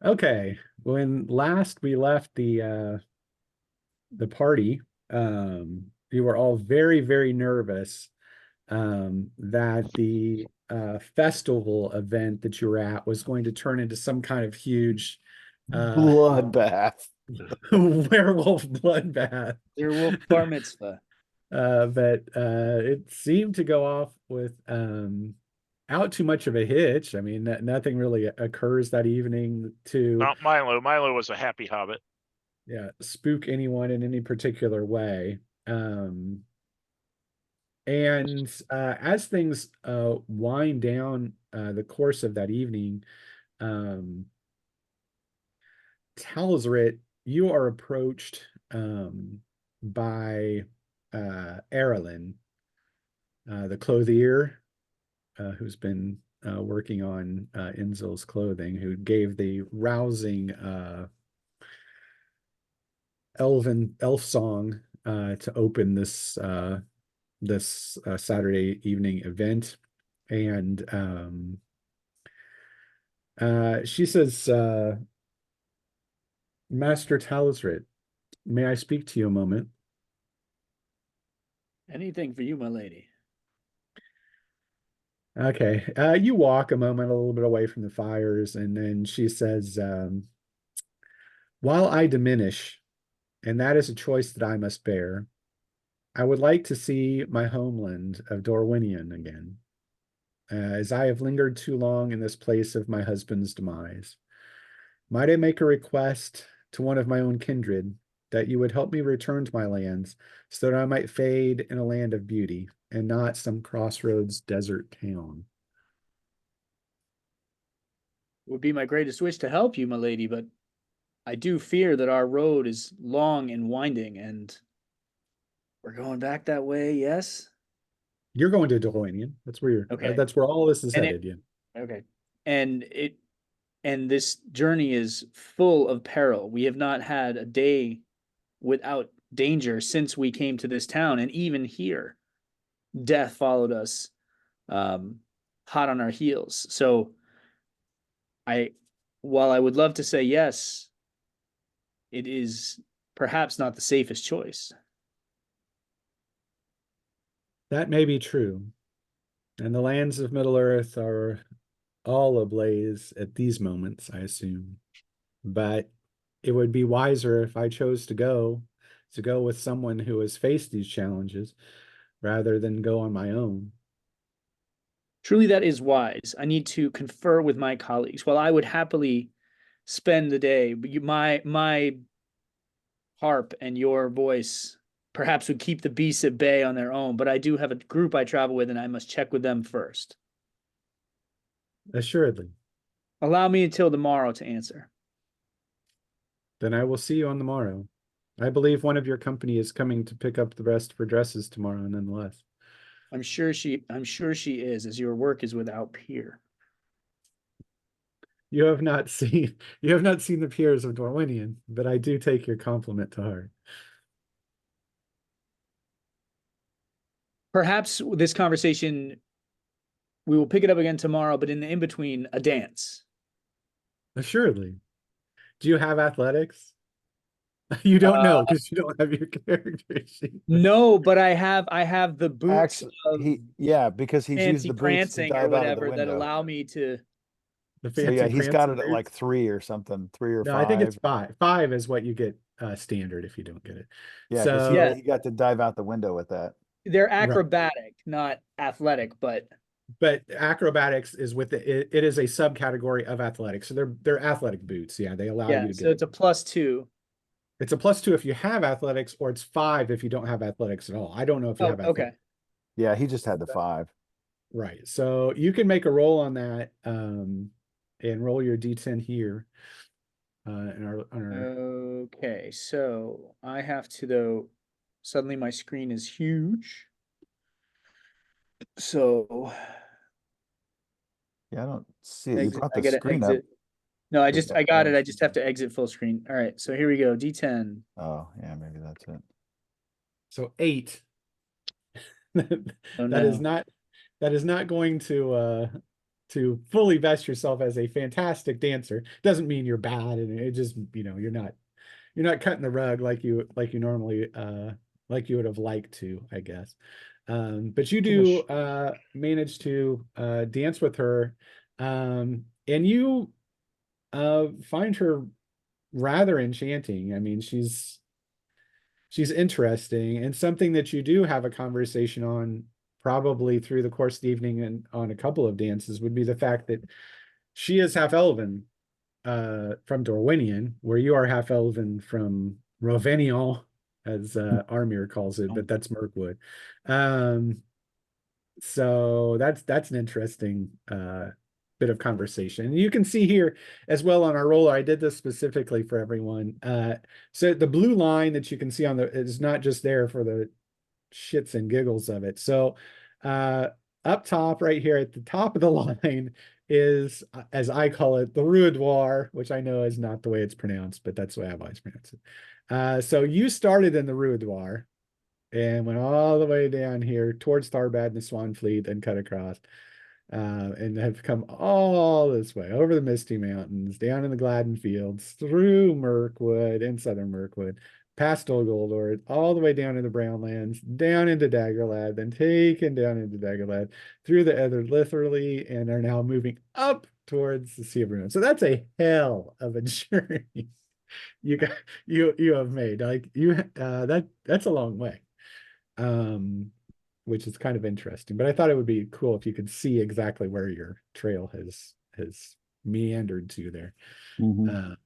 Okay. When last we left the party, you were all very, very nervous that the festival event that you were at was going to turn into some kind of huge uh Bloodbath. werewolf bloodbath. Werewolf bar mitzvah. But it seemed to go off with out too much of a hitch. I mean, nothing really occurs that evening to Not Milo. Milo was a happy hobbit. spook anyone in any particular way. Um, and as things wind down the course of that evening, um, Talsrit, you are approached by Erilyn, the clothier, who's been working on Inzel's clothing, who gave the rousing elf song to open this Saturday evening event. And she says, Master Talsrit, may I speak to you a moment? Anything for you, my lady. Okay. You walk a moment a little bit away from the fires, and then she says, while I diminish, and that is a choice that I must bear, I would like to see my homeland of Dorwinion again, as I have lingered too long in this place of my husband's demise. Might I make a request to one of my own kindred that you would help me return to my lands so that I might fade in a land of beauty and not some crossroads desert town? It would be my greatest wish to help you, my lady, but I do fear that our road is long and winding, and we're going back that way, yes? You're going to Dorwinion. That's where Okay. that's where all this is And headed. Yeah. okay. And this journey is full of peril. We have not had a day without danger since we came to this town, and even here, death followed us hot on our heels. So I while I would love to say yes, it is perhaps not the safest choice. That may be true. And the lands of Middle Earth are all ablaze at these moments, I assume. But it would be wiser if I chose to go with someone who has faced these challenges rather than go on my own. Truly, that is wise. I need to confer with my colleagues. While I would happily spend the day, but my harp and your voice perhaps would keep the beasts at bay on their own. But I do have a group I travel with, and I must check with them first. Assuredly. Allow me until tomorrow to answer. Then I will see you on the morrow. I believe one of your company is coming to pick up the rest for dresses tomorrow, nonetheless. I'm sure she is, as your work is without peer. You have not seen the peers of Dorwinion, but I do take your compliment to heart. Perhaps this conversation, we will pick it up again tomorrow, but in the in-between, a dance. Assuredly. Do you have athletics? You don't know because you don't have your character sheet. No, but I have the boots Actually, of because he's used fancy the boots to prancing or dive out of the whatever that window. allow me to. The So fancy he's got it prancing at like boots. 3 or something, 3 or No, I think it's 5. five. Five is what you get standard if you don't get it. Yeah, because So he got to dive out the window with that. They're right. acrobatic, not athletic, but But acrobatics is it is a subcategory of athletics. So they're athletic boots. Yeah, they allow you to so get it's a +2. it's a +2 if you have athletics, or it's 5 if you don't have athletics at all. I don't know if you Oh, have okay. athletics. Yeah, he just had the 5. Right. So you can make a roll on that and roll your D10 here. Okay, so I have to though. Suddenly my screen is huge. So Yeah, I don't see it. You brought I the gotta screen up. exit. No, I There's no I got it. I bonus. just have to exit full screen. All right, so here we go. D10. Oh, yeah, maybe that's it. So 8. Oh That is no. not going to to fully vest yourself as a fantastic dancer. Doesn't mean you're bad, and it just, you're not cutting the rug like you normally like you would have liked to, I guess. But you do manage to dance with her, and you find her rather enchanting. I mean, she's interesting, and something that you do have a conversation on probably through the course of the evening and on a couple of dances would be the fact that she is half elven from Dorwinion, where you are half elven from Rovenion, as Armir calls it, but that's Mirkwood. So that's an interesting bit of conversation. And you can see here as well on our roller, I did this specifically for everyone. So the blue line that you can see on the is not just there for the shits and giggles of it. So up top right here at the top of the line is, as I call it, the Rhudel, which I know is not the way it's pronounced, but that's the way I've always pronounced it. So you started in the Rhudel and went all the way down here towards Tharbad and the Swanfleet, then cut across, and have come all this way over the Misty Mountains, down in the Gladden Fields, through Mirkwood and Southern Mirkwood, past Old Goldord, all the way down into Brownlands, down into Daggerlad, then taken down into Daggerlad, through the Ether Litherly, and are now moving up towards the Sea of Ruin. So that's a hell of a journey you got you have made. Like that's a long way. Which is kind of interesting. But I thought it would be cool if you could see exactly where your trail has meandered to there. Mhm.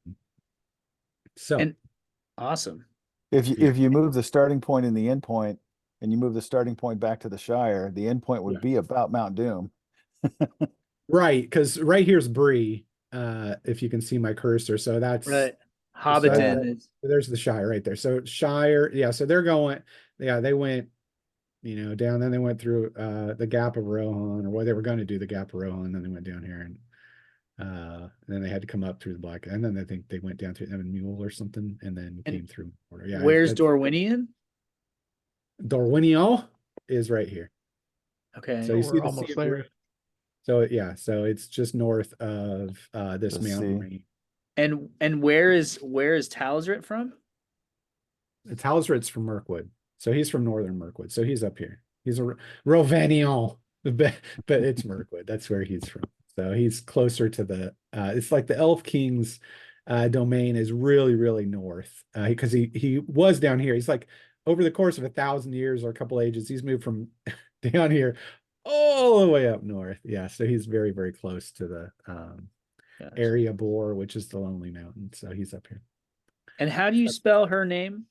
So And awesome. If you move the starting point and the end point, and you move the starting point back to the Shire, the end point would Yeah. be about Mount Doom. right, because right here's Bree, if you can see my cursor. So that's Right. so Hobbiton is there's the Shire right there. So Shire, yeah, so they're going, they went, down, then they went through the Gap of Rohan, or what they were going to do the Gap of Rohan, then they went down here, and then they had to come up through the Black, and then I think they went down through Evan Mule or something, and then And came through border. Yeah, where's that's Dorwinion? Dorwinion is right here. Okay. So you see we're the almost sea of there. Ruin. So yeah, so it's just north of this The mountain sea. range. And where is Talsrit from? It's Halsrid's from Mirkwood. So he's from northern Mirkwood. So he's up here. He's a Rovanion, but it's Mirkwood. That's where he's from. So he's closer to the it's like the Elf King's domain is really, really north. Because he was down here. He's like over the course of 1,000 years or a couple ages, he's moved from down here all the way up north. Yeah. So he's very, very close to the Gotcha. area Bore, which is the Lonely Mountain. So he's up here. And how do you spell her name?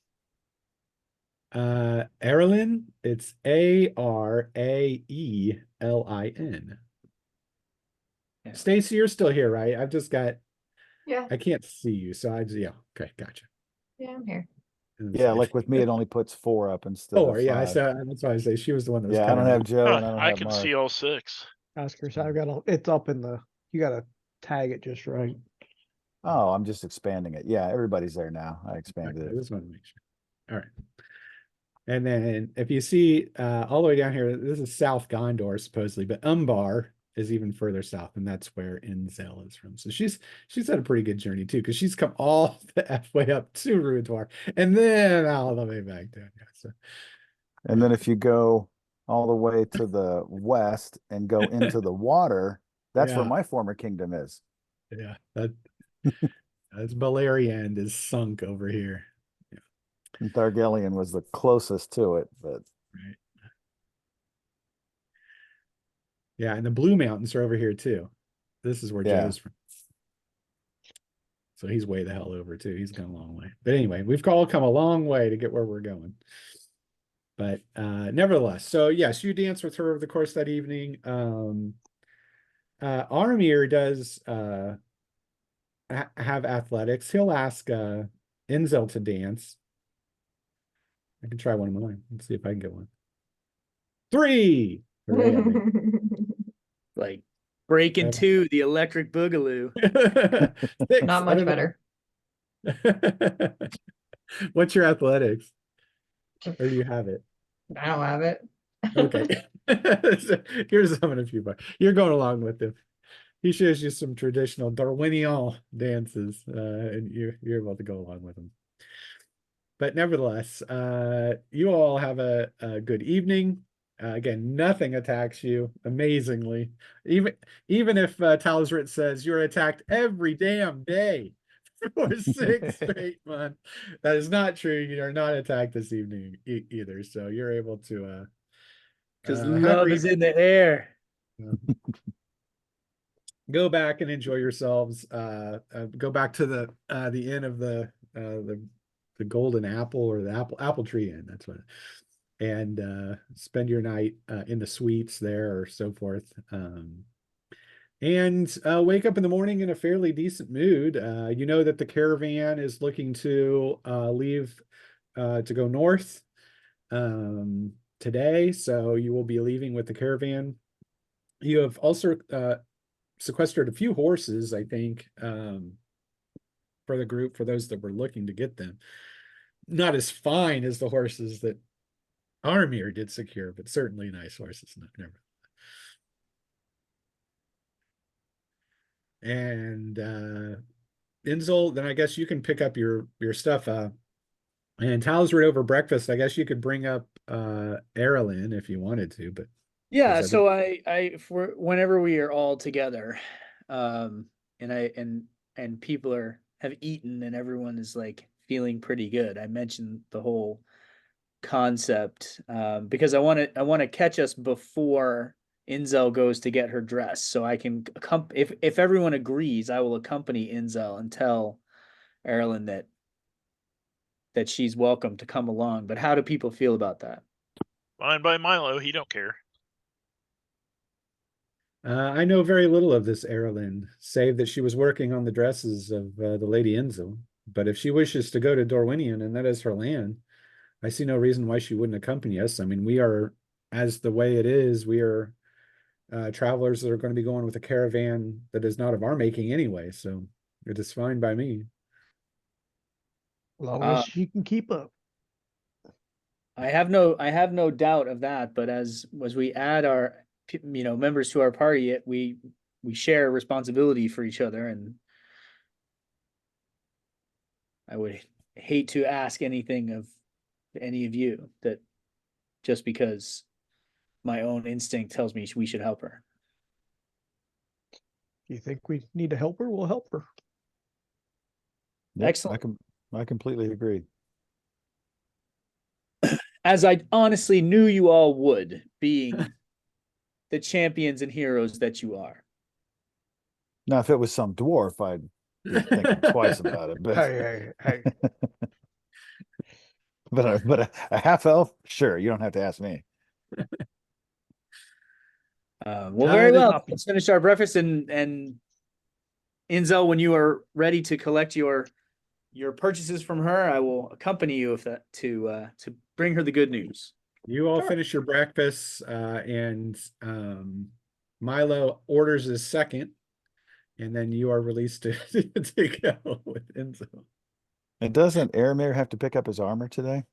Aralyn, it's Araelin. Yeah. Stacy, you're still here, right? I've just got, Yeah, I can't see you, so yeah, okay, gotcha. yeah, I'm here. And Yeah, so like with me, it only puts 4 up instead Four, of yeah, 5. so that's why I say she was the one that was Yeah, I kind don't of have Joe and I don't I have can Mark. see all 6. Oscar, so I've got it's up in the, you gotta tag it just right. Oh, I'm just expanding it. Yeah, everybody's there now. I Okay, expanded I it. just want to make sure. All right. And then if you see all the way down here, this is South Gondor supposedly, but Umbar is even further south, and that's where Inzel is from. So she's had a pretty good journey too, because she's come all the halfway up to Rhudalar and then all the way back down. Yeah, so And then if you go all the way to the west and go into the water, that's where Yeah. my former kingdom is. yeah, that's Beleriand is sunk over here. And Thargelion was the closest to it, but Right. Yeah, and the Blue Mountains are over here too. This is where Yeah. Joe's from. So he's way the hell over too. He's gone a long way. But anyway, we've all come a long way to get where we're going. But nevertheless, so yes, you dance with her over the course of that evening. Armir does have athletics. He'll ask Inzel to dance. I can try one of mine. Let's see if I can get one. 3. Hooray, Armir. Like Breaking Yeah. 2, the Electric Boogaloo. 6. Not I much don't know. better. What's your athletics? Or do you have it? I don't have it. Okay. So here's some of a few bucks. You're going along with them. he shows you some traditional Darwinian dances, and you're able to go along with him. But nevertheless, you all have a good evening. Again, nothing attacks you, amazingly. Even if Talsrit says you're attacked every damn day for 6 straight months, that is not true. You are not attacked this evening either. So you're able to Because have love is in the air. go back and enjoy yourselves. Go back to the inn of the Golden Apple, or the Apple Tree Inn. That's what. And spend your night in the suites there, or so forth. And wake up in the morning in a fairly decent mood. You know that the caravan is looking to leave to go north today, so you will be leaving with the caravan. You have also sequestered a few horses, I think, for the group, for those that were looking to get them. Not as fine as the horses that Armir did secure, but certainly nice horses. Never. And Inzel, then I guess you can pick up your stuff. And Talsrid over breakfast, I guess you could bring up Erilyn if you wanted to, but Yeah, I so whenever we are all together, and people have eaten and everyone is like feeling pretty good. I mentioned the whole concept because I want to catch us before Inzel goes to get her dress, so I can if everyone agrees, I will accompany Inzel and tell Erilyn that she's welcome to come along. But how do people feel about that? Fine by Milo, he don't care. I know very little of this Erilyn, save that she was working on the dresses of the Lady Inzel. But if she wishes to go to Dorwinion, and that is her land, I see no reason why she wouldn't accompany us. I mean, we are, as the way it is, we are travelers that are going to be going with a caravan that is not of our making anyway. So it is fine by me. As long as she can keep up. I have no doubt of that. But as we add our members to our party, we share responsibility for each other, and I would hate to ask anything of any of you that just because my own instinct tells me we should help her. If you think we need to help her, we'll help her. Yep, Excellent. I completely agree. As I honestly knew you all would, being the champions and heroes that you are. Now, if it was some dwarf, I'd be thinking twice about it. But Hey. but a half elf, sure, you don't have to ask me. Well, very well. Copy. Let's finish our breakfast, and Inzel, when you are ready to collect your purchases from her, I will accompany you with that to bring her the good news. You all Sure. finish your breakfast, and Milo orders his second, and then you are released to go with Enzo. And doesn't Aramir have to pick up his armor today?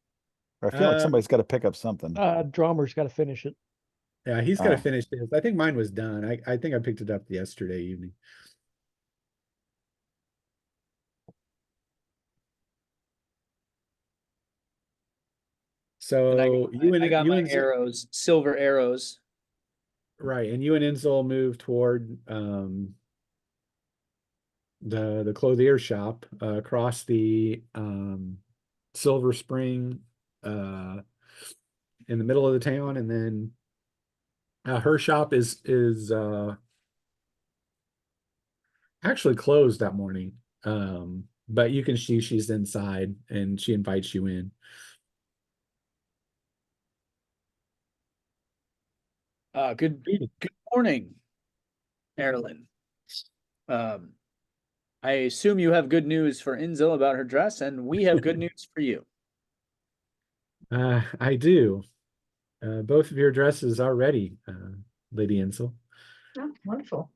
Or I feel like somebody's got to pick up something. Drummer's got to finish it. Yeah, he's got to Oh. finish his. I think mine was done. I think I picked it up yesterday evening. And So I got my arrows, silver arrows. right, and you and Enzel move toward the clothier shop across the Silver Spring in the middle of the town, and then her shop is actually closed that morning. But you can see she's inside, and she invites you in. Good morning, Erilyn. I assume you have good news for Inzel about her dress, and we have good news for you. I do. Both of your dresses are ready, Lady Enzel. Oh, wonderful.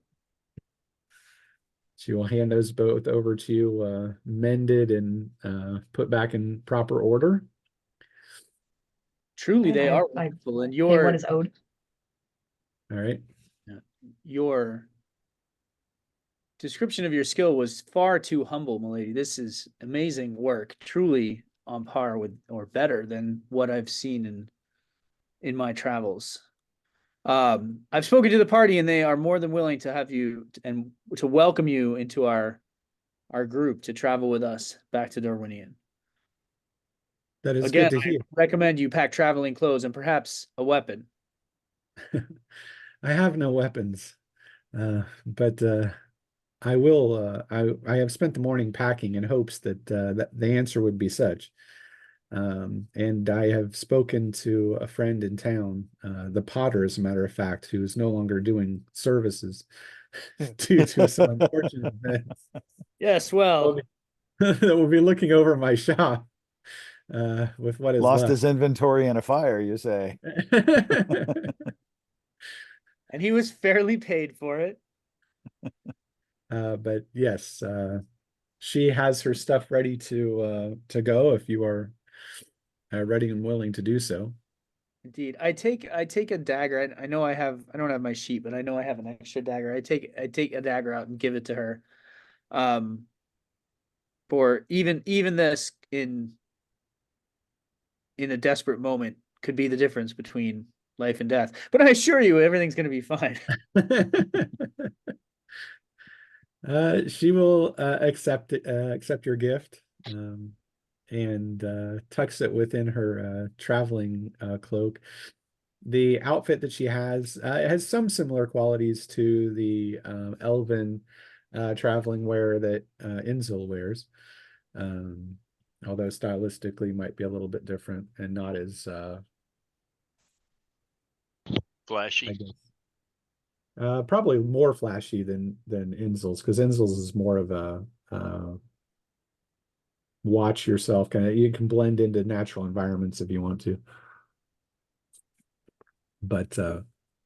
She will hand those both over to you, mended and put back in proper order. Truly, And they I- are I wonderful, and Pay what is owed. All right. your description of your skill was far too humble, milady. This is amazing work, truly on par with or better than what I've seen in my travels. I've spoken to the party, and they are more than willing to have you and to welcome you into our group to travel with us back to Dorwinian. That is Again, good to I hear. recommend you pack traveling clothes and perhaps a weapon. I have no weapons, but I will. I have spent the morning packing in hopes that the answer would be such. And I have spoken to a friend in town, the potter, as a matter of fact, who is no longer doing services due to some unfortunate events. Yes, well, That will be looking over my shop with what is Lost left. his inventory in a fire, you say? and he was fairly paid for it. But yes, she has her stuff ready to go if you are ready and willing to do so. Indeed. I take a dagger. I know I don't have my sheet, but I know I have an extra dagger. I take a dagger out and give it to her. For even this in a desperate moment could be the difference between life and death. But I assure you everything's gonna be fine. She will accept your gift, and tucks it within her traveling cloak. The outfit that she has some similar qualities to the elven traveling wear that Inzel wears, um, although stylistically might be a little bit different and not as Flashy. I guess probably more flashy than Inzel's, because Inzel's is more of a watch yourself kind of. You can blend into natural environments if you want to. But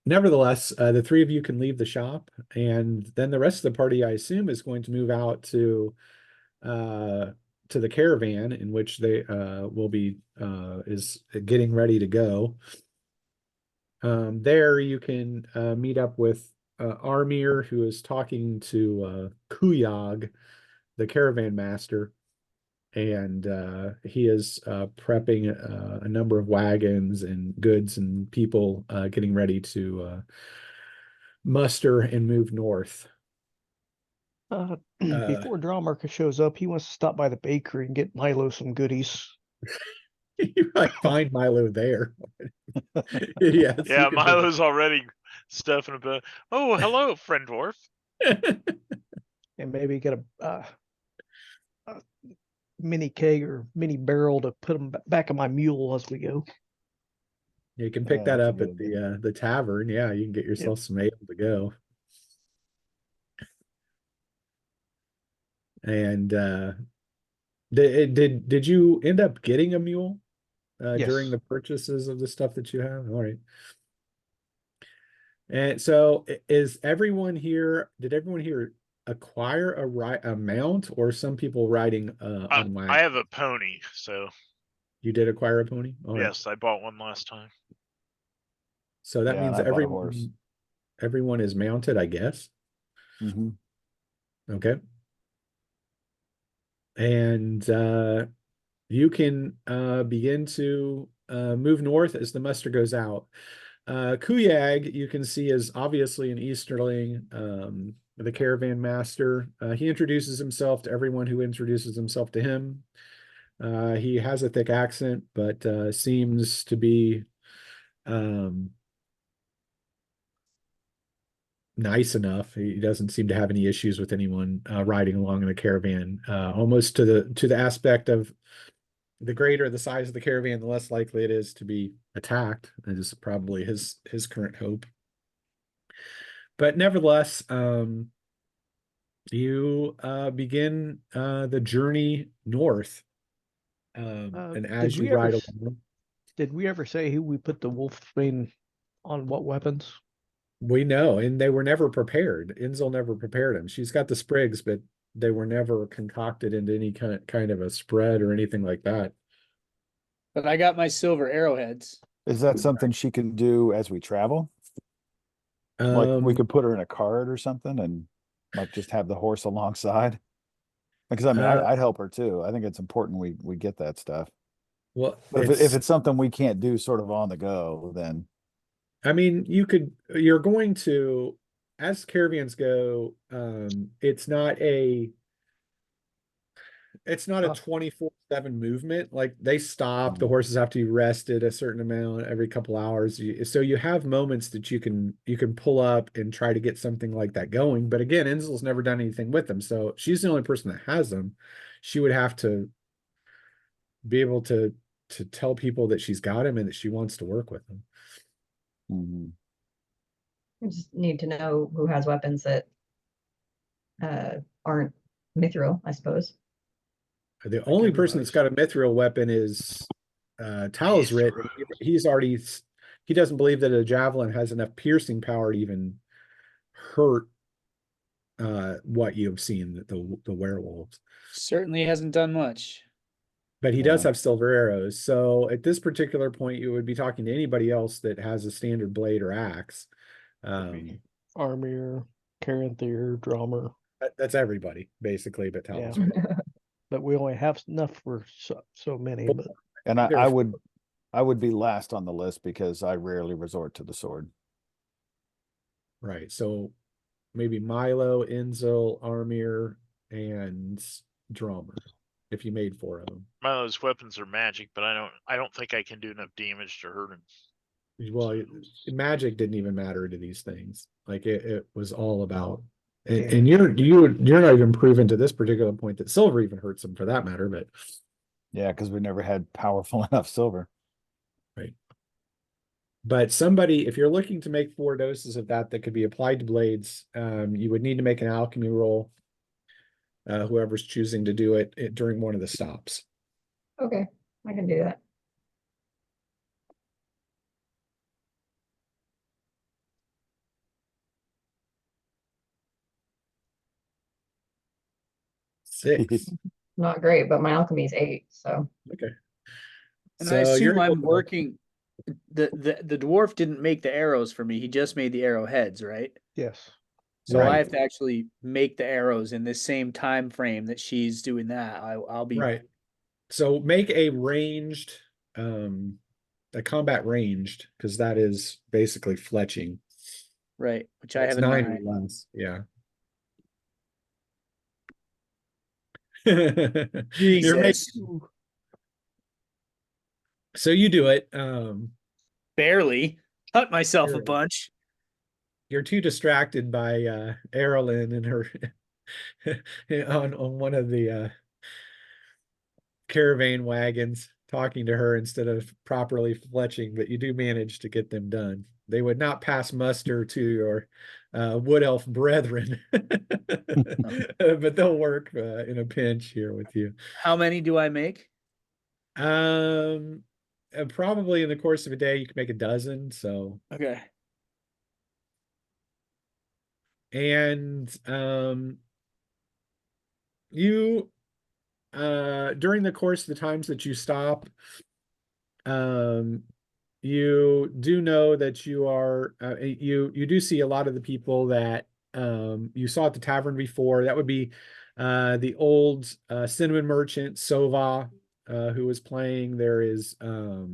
nevertheless, the three of you can leave the shop, and then the rest of the party, I assume, is going to move out to the caravan in which they will be is getting ready to go. There you can meet up with Armir, who is talking to Kuyag, the caravan master, and he is prepping a number of wagons and goods and people getting ready to muster and move north. Before Drawmarker shows up, he wants to stop by the bakery and get Milo some goodies. You might find Milo there. Yes, Yeah, you can Milo's already stuffing about. Oh, hello, friend dwarf. And maybe get a mini keg or mini barrel to put them back on my mule as we go. You can pick Yeah, that that's a up good at idea. the tavern. Yeah, you can get yourself some ale to go. And did you end up getting a mule during Yes. the purchases of the stuff that you have? All right. And so is everyone here, did everyone here acquire a mount, or some people riding on I wagon? have a pony, so You did acquire a pony? All right. yes, I bought one last time. So that Yeah, and means I bought a horse. everyone is mounted, I guess. Hmm. Okay. And you can begin to move north as the muster goes out. Kuyag, you can see, is obviously an Easterling, the caravan master. He introduces himself to everyone who introduces himself to him. He has a thick accent, but seems to be um, nice enough. He doesn't seem to have any issues with anyone riding along in the caravan. Almost to the aspect of the greater the size of the caravan, the less likely it is to be attacked. It is probably his current hope. But nevertheless, you begin the journey north. And as Did you we ever ride along, did we ever say who we put the wolf bane on what weapons? we know, and they were never prepared. Inzel never prepared them. She's got the sprigs, but they were never concocted into any kind of a spread or anything like that. But I got my silver arrowheads. Is that something she can do as we travel? Like we Um, could put her in a cart or something and Like just have the horse alongside? Because I mean, Uh, I'd help her too. I think it's important we get that stuff. well, But if it's something we can't do sort of on the go, then I mean, you're going to, as caravans go, it's not a Uh, 24/7 movement. Like they stop, the Mhm. horses have to be rested a certain amount every couple hours. So you have moments that you can pull up and try to get something like that going. But again, Enzel's never done anything with them. So she's the only person that has them. She would have to be able to tell people that she's got him and that she wants to work with them. Mhm. We just need to know who has weapons that aren't mithril, I suppose. The like only person that's everybody's. got a mithril weapon is Talsrit. Mithril. He's already he doesn't believe that a javelin has enough piercing power to even hurt what you've seen, the werewolves. Certainly hasn't done much. But he does Yeah. have silver arrows. So at this particular point, you would be talking to anybody else that has a standard blade or axe. Armir, Caranthier, Drummer. That's everybody basically, but Yeah. Talsrit. But we only have enough for so many. But And There I are would be last on the list because I rarely resort to the sword. right. So maybe Milo, Enzel, Armir, and Drummer, if you made 4 of them. Milo's weapons are magic, but I don't think I can do enough damage to hurt him. Well, magic didn't even matter to these things. Like it was all about, and, Yeah. and you're not even proven to this particular point that silver even hurts them for that matter. But Yeah, because we never had powerful enough silver. right. But somebody, if you're looking to make 4 doses of that could be applied to blades, you would need to make an alchemy roll. Whoever's choosing to do it during one of the stops. Okay, I can do that. Six. Not great, but my alchemy is 8, so Okay. And I So assume you're able I'm to- working. The dwarf didn't make the arrows for me. He just made the arrowheads, right? yes. So I Right. have to actually make the arrows in this same time frame that she's doing that. I'll be Right. So make a ranged, a combat ranged, because that is basically fletching. right, which I It's have a 9 9. or less. Yeah. You're making, Jesus, so you do it. barely cut myself a Barely. bunch. You're too distracted by Erilyn and her on one of the caravan wagons talking to her instead of properly fletching, but you do manage to get them done. They would not pass muster to your wood elf brethren, but they'll work in a pinch here with you. How many do I make? Um, Probably in the course of a day, you can make a dozen. So, Okay. and you during the course of the times that you stop, um, you do know that you are you do see a lot of the people that you saw at the tavern before. That would be the old cinnamon merchant Sova, who was playing. There is uh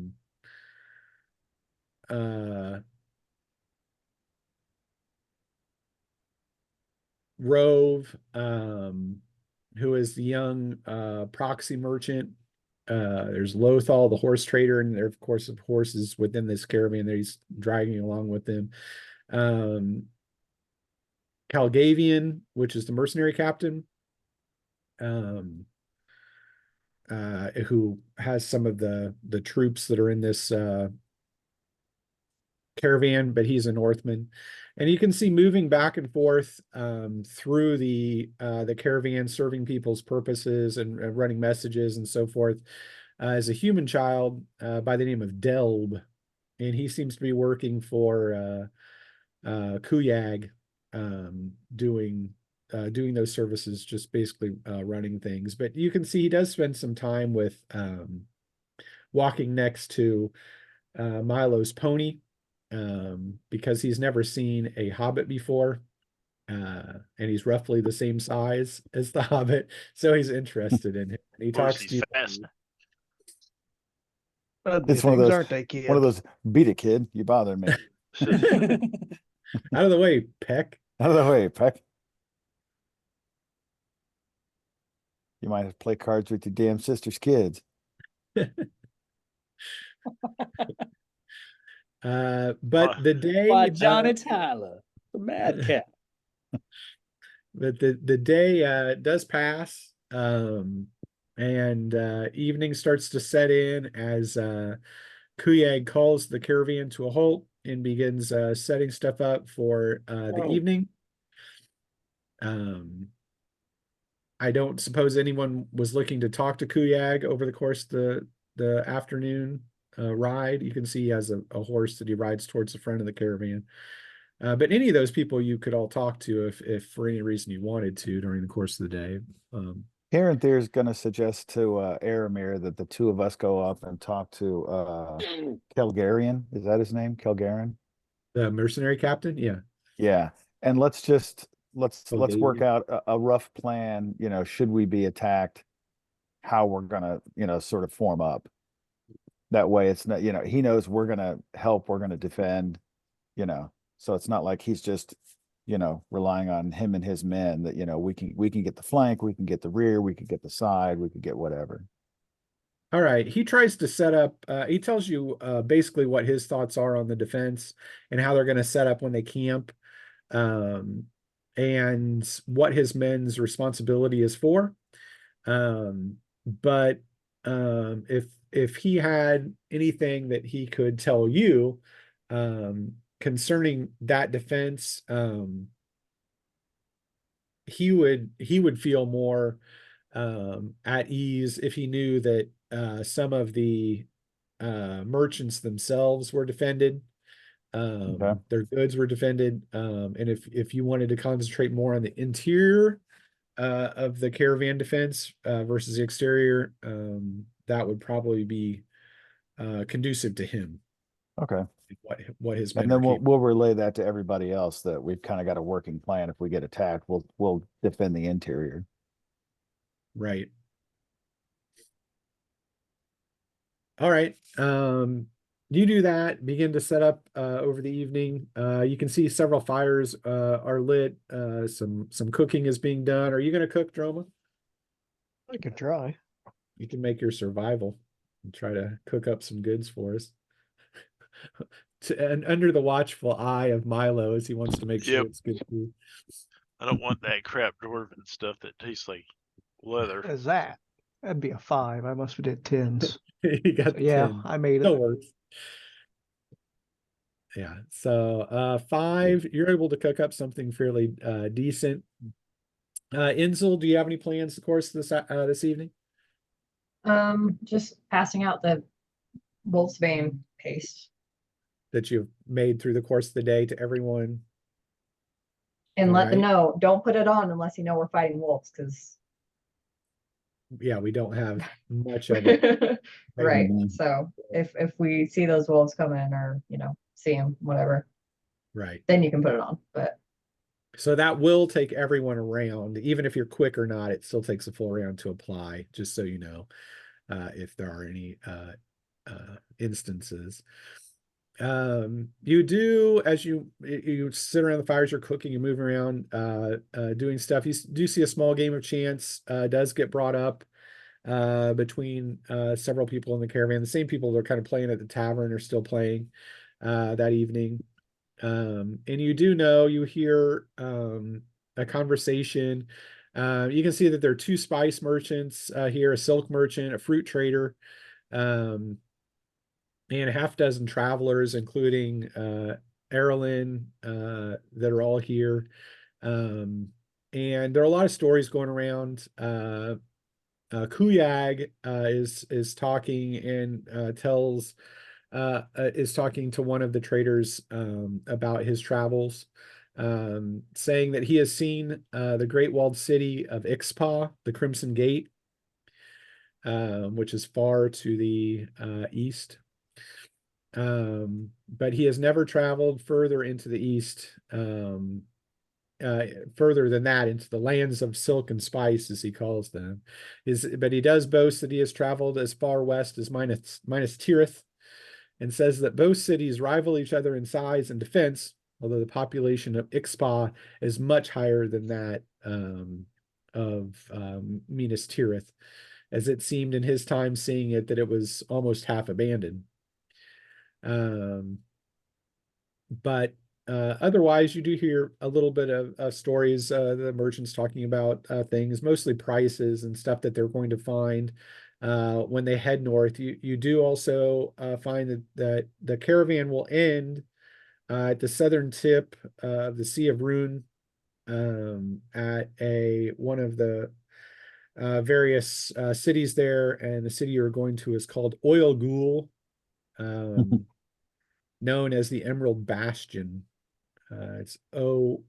Rove, who is the young proxy merchant. There's Lothal, the horse trader, and there, of course, of horses within this caravan that he's dragging along with him. Calgavian, which is the mercenary captain, who has some of the troops that are in this caravan, but he's a Northman. And you can see moving back and forth through the caravan, serving people's purposes and running messages and so forth, is a human child by the name of Delb, and he seems to be working for Kuyag, doing those services, just basically running things. But you can see he does spend some time with walking next to Milo's pony, because he's never seen a hobbit before. and he's roughly the same size as the Hobbit, so he's interested in him. He Of course, talks to he's you. fast. Ugly It's one of things, those aren't they, one of kid? those beat it, kid. You bothering me. Out of the way, Peck. Out of the way, Peck. You might have to play cards with your damn sister's kids. But the Why, day, John, it's Tyler, the madcap. but the day does pass, and evening starts to set in as Kuyag calls the caravan to a halt and begins setting stuff up for the evening. I don't suppose anyone was looking to talk to Kuyag over the course of the afternoon ride. You can see he has a horse that he rides towards the front of the caravan. But any of those people you could all talk to if for any reason you wanted to during the course of the day. Karen There's going to suggest to Aramir that the two of us go up and talk to Kelgarian. Is that his name? Kelgarian? The mercenary captain, yeah. Yeah. And let's Oh, work Davey. out a rough plan, should we be attacked, how we're gonna, sort of form up. That way it's not, he knows we're gonna help, we're gonna defend, so it's not like he's just, relying on him and his men that, we can get the flank, we can get the rear, we can get the side, we can get whatever. All right. He tries to set up, he tells you basically what his thoughts are on the defense and how they're going to set up when they camp, and what his men's responsibility is for. But if he had anything that he could tell you concerning that defense, he would feel more at ease if he knew that some of the merchants themselves were defended. Okay. Their goods were defended. And if you wanted to concentrate more on the interior of the caravan defense versus the exterior, that would probably be conducive to him. Okay. What his men And are then we'll capable. relay that to everybody else that we've kind of got a working plan. If we get attacked, we'll defend the interior. Right. All right. You do that, begin to set up over the evening. You can see several fires are lit. Some cooking is being done. Are you going to cook, Droma? I could try. You can make your survival and try to cook up some goods for us. And under the watchful eye of Milo as he wants to make sure Yep. it's good food. I don't want that crap dwarven stuff that tastes like leather. What is that? That'd be a 5. I must have did 10s. You got So, yeah, 10. I made it. No worries. Yeah. So 5, you're able to cook up something fairly decent. Inzel, do you have any plans, of course, this evening? Just passing out the Wolfsbane paste That you've made through the course of the day to everyone? and let them Alright. know, don't put it on unless you know we're fighting wolves, because Yeah, we don't have much of it. right. Mhm. So if we see those wolves come in or see them, whatever, Right. then you can put it on. But So that will take everyone around. Even if you're quick or not, it still takes a full round to apply, just so you know, if there are any instances. You do, as you sit around the fires, you're cooking and moving around, doing stuff. You do see a small game of chance does get brought up between several people in the caravan. The same people that are kind of playing at the tavern are still playing that evening. And you do know, you hear a conversation. You can see that there are 2 spice merchants here, a silk merchant, a fruit trader, and a half dozen travelers, including Erlyn, that are all here. And there are a lot of stories going around. Kuyag is talking and tells is talking to one of the traders about his travels, saying that he has seen the Great Walled City of Ixpa, the Crimson Gate, which is far to the east. But he has never traveled further into the east, further than that into the lands of silk and spice, as he calls them. But he does boast that he has traveled as far west as Minas Tirith, and says that both cities rival each other in size and defense, although the population of Ixpa is much higher than that of Minas Tirith, as it seemed in his time seeing it that it was almost half abandoned. But otherwise, you do hear a little bit of stories, the merchants talking about things, mostly prices and stuff that they're going to find when they head north. You do also find that the caravan will end at the southern tip of the Sea of Rhun, at one of the various cities there, and the city you're going to is called Oil Ghoul, known as the Emerald Bastion. It's Oilgul.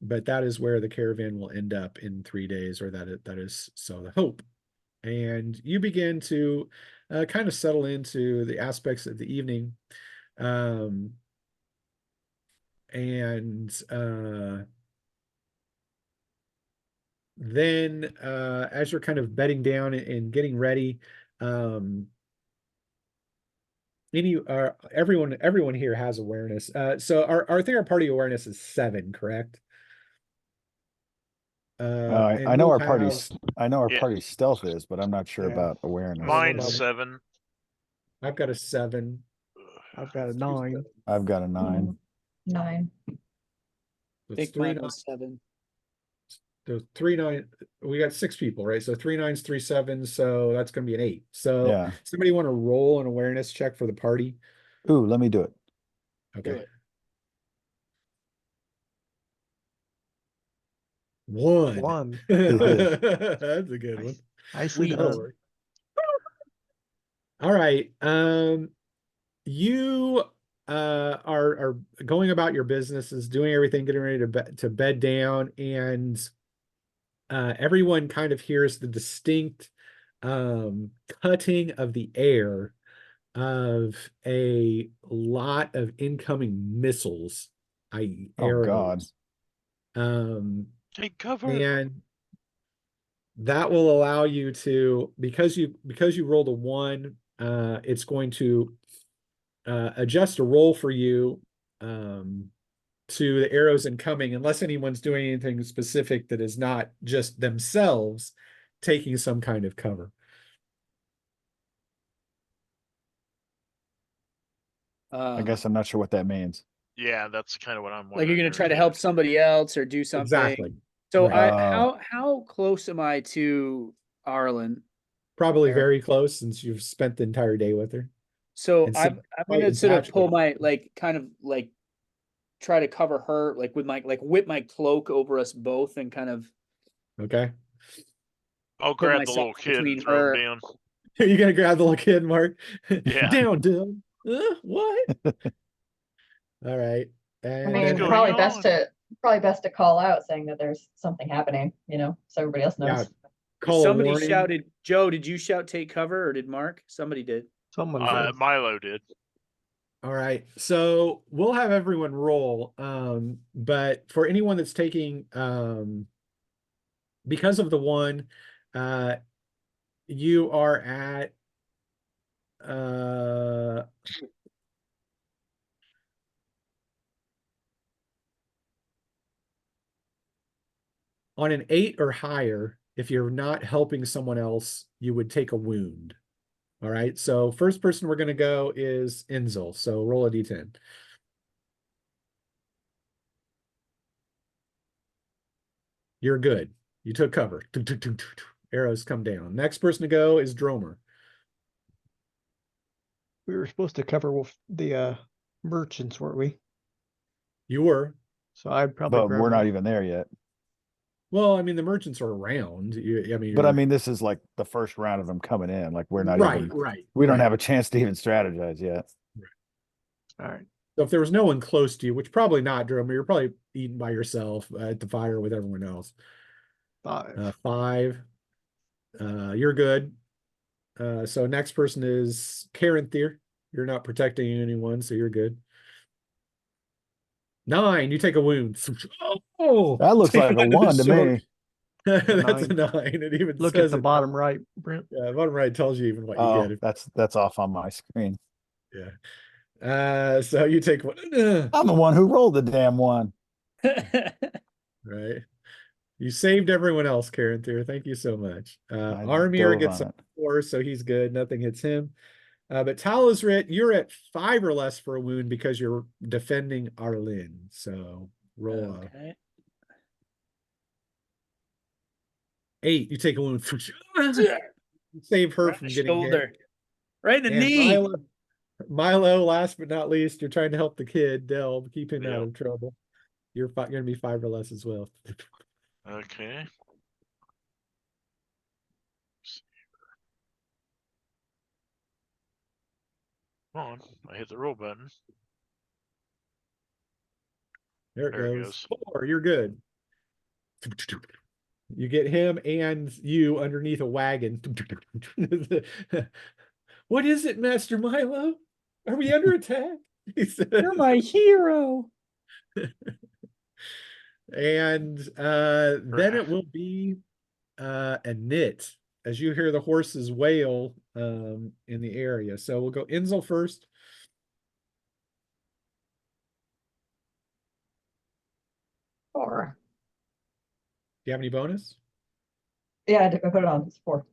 But that is where the caravan will end up in 3 days, or that is so the hope. And you begin to kind of settle into the aspects of the evening. Then as you're kind of bedding down and getting ready, everyone here has awareness. So I think our party awareness is 7, correct? And I know we'll our have, party's Yeah. party's stealth is, but I'm not sure Yeah. about awareness. Mine's about it. 7. I've got a 7. I've got a 9. I've got a 9. 9. I It's think 3 mine 9. was 7. So 3 9. We got 6 people, right? So 3 9s, 3 7s. So that's going to be an 8. So Yeah. somebody want to roll an awareness check for the party? Ooh, let me do it. Okay. Do it. 1. 1. That's a good one. Nicely Sweet. That'll done. work. All right. You are going about your businesses, doing everything, getting ready to bed down, and everyone kind of hears the distinct cutting of the air of a lot of incoming missiles, i.e. Oh, God. arrows. Take cover. And that will allow you to, because you rolled a 1, it's going to adjust a roll for you to the arrows incoming, unless anyone's doing anything specific that is not just themselves taking some kind of cover. I guess I'm not sure what that means. Yeah, that's kind of what I'm Like wondering. you're gonna here, try to too. help somebody else or do something. Exactly. So Right. how close am I to Arlen? Probably Eric. very close, since you've spent the entire day with her. So And I'm White gonna and sort of Patrick. pull my kind of try to cover her with my whip my cloak over us both and kind of Okay. I'll put grab the myself little kid between and throw her. him down. You're gonna grab the little kid, Mark. Yeah. Down, Dylan. What? All right. I And mean, then going probably on? best to call out saying that there's something happening, so everybody else knows. Yeah. Call a Somebody warning. shouted, Joe, did you shout take cover or did Mark? Somebody did. Someone did. Milo did. All right. So we'll have everyone roll. But for anyone that's taking because of the 1, you are at on an 8 or higher. If you're not helping someone else, you would take a wound. All right. So first person we're going to go is Eithel. So roll a d10. You're good. You took cover. Arrows come down. Next person to go is Dromer. We were supposed to cover with the merchants, weren't we? You were. So I'd probably But grab we're not one. even there yet. Well, I mean, the merchants are around. I mean, But I mean, this is like the first round of them coming in. Like we're not right, even, right. we don't right. have a chance to even strategize yet. All right. So if there was no one close to you, which probably not, Dromer, you're probably eating by yourself at the fire with everyone else. 5. 5. You're good. So next person is Karen Thier. You're not protecting anyone, so you're good. 9, you take a wound. Oh, That looks take like a one to the 1 to shoulder. me. That's a 9. 9. It even Look says at the it. bottom right, Brent. Yeah, bottom right tells you even what you Oh, get. that's off on my screen. Yeah. So you take one. I'm the one who rolled the damn one. Right. You saved everyone else, Karen Thier. Thank you so much. I Armir dove gets on a it. 4, so he's good. Nothing hits him. But Talosrit, you're at 5 or less for a wound because you're defending Arlene. So roll a Okay. 8. You take a wound. You save her Right in from the getting hit. shoulder. Right in the And knee. Milo, last but not least, you're trying to help the kid, Delb, keep him out Yep. of trouble. You're going to be 5 or less as well. Okay. Come on, I hit the roll button. There it There it goes. goes. 4, you're good. You get him and you underneath a wagon. What is it, Master Milo? Are we under attack? He said. You're my hero. And then Right. it will be a knit as you hear the horses wail in the area. So we'll go Inzel first. Four. Do you have any bonus? Yeah, I put it on. It's 4.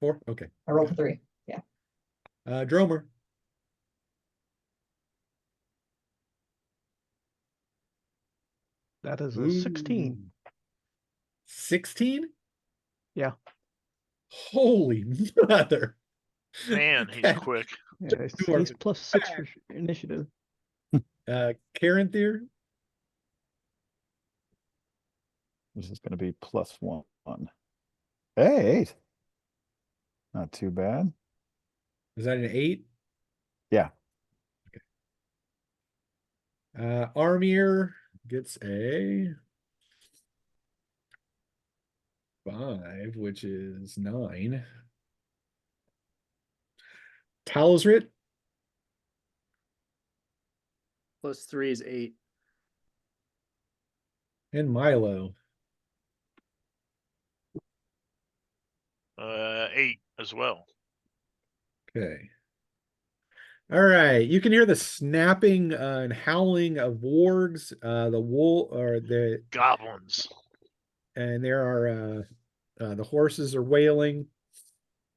4? Okay. I rolled a 3. Dromer. That is a 16. 16? Yeah. Holy mother. Man, he's quick. Yeah, he's +6 for initiative. Karen Thier. This is going to be +1. Hey, 8. Not too bad. Is that an 8? Yeah. Armir gets a 5, which is 9. Talosrit. +3 is 8. And Milo. 8 as well. Okay. All right. You can hear the snapping and howling of wargs. The wool or the Goblins. and there are the horses are wailing.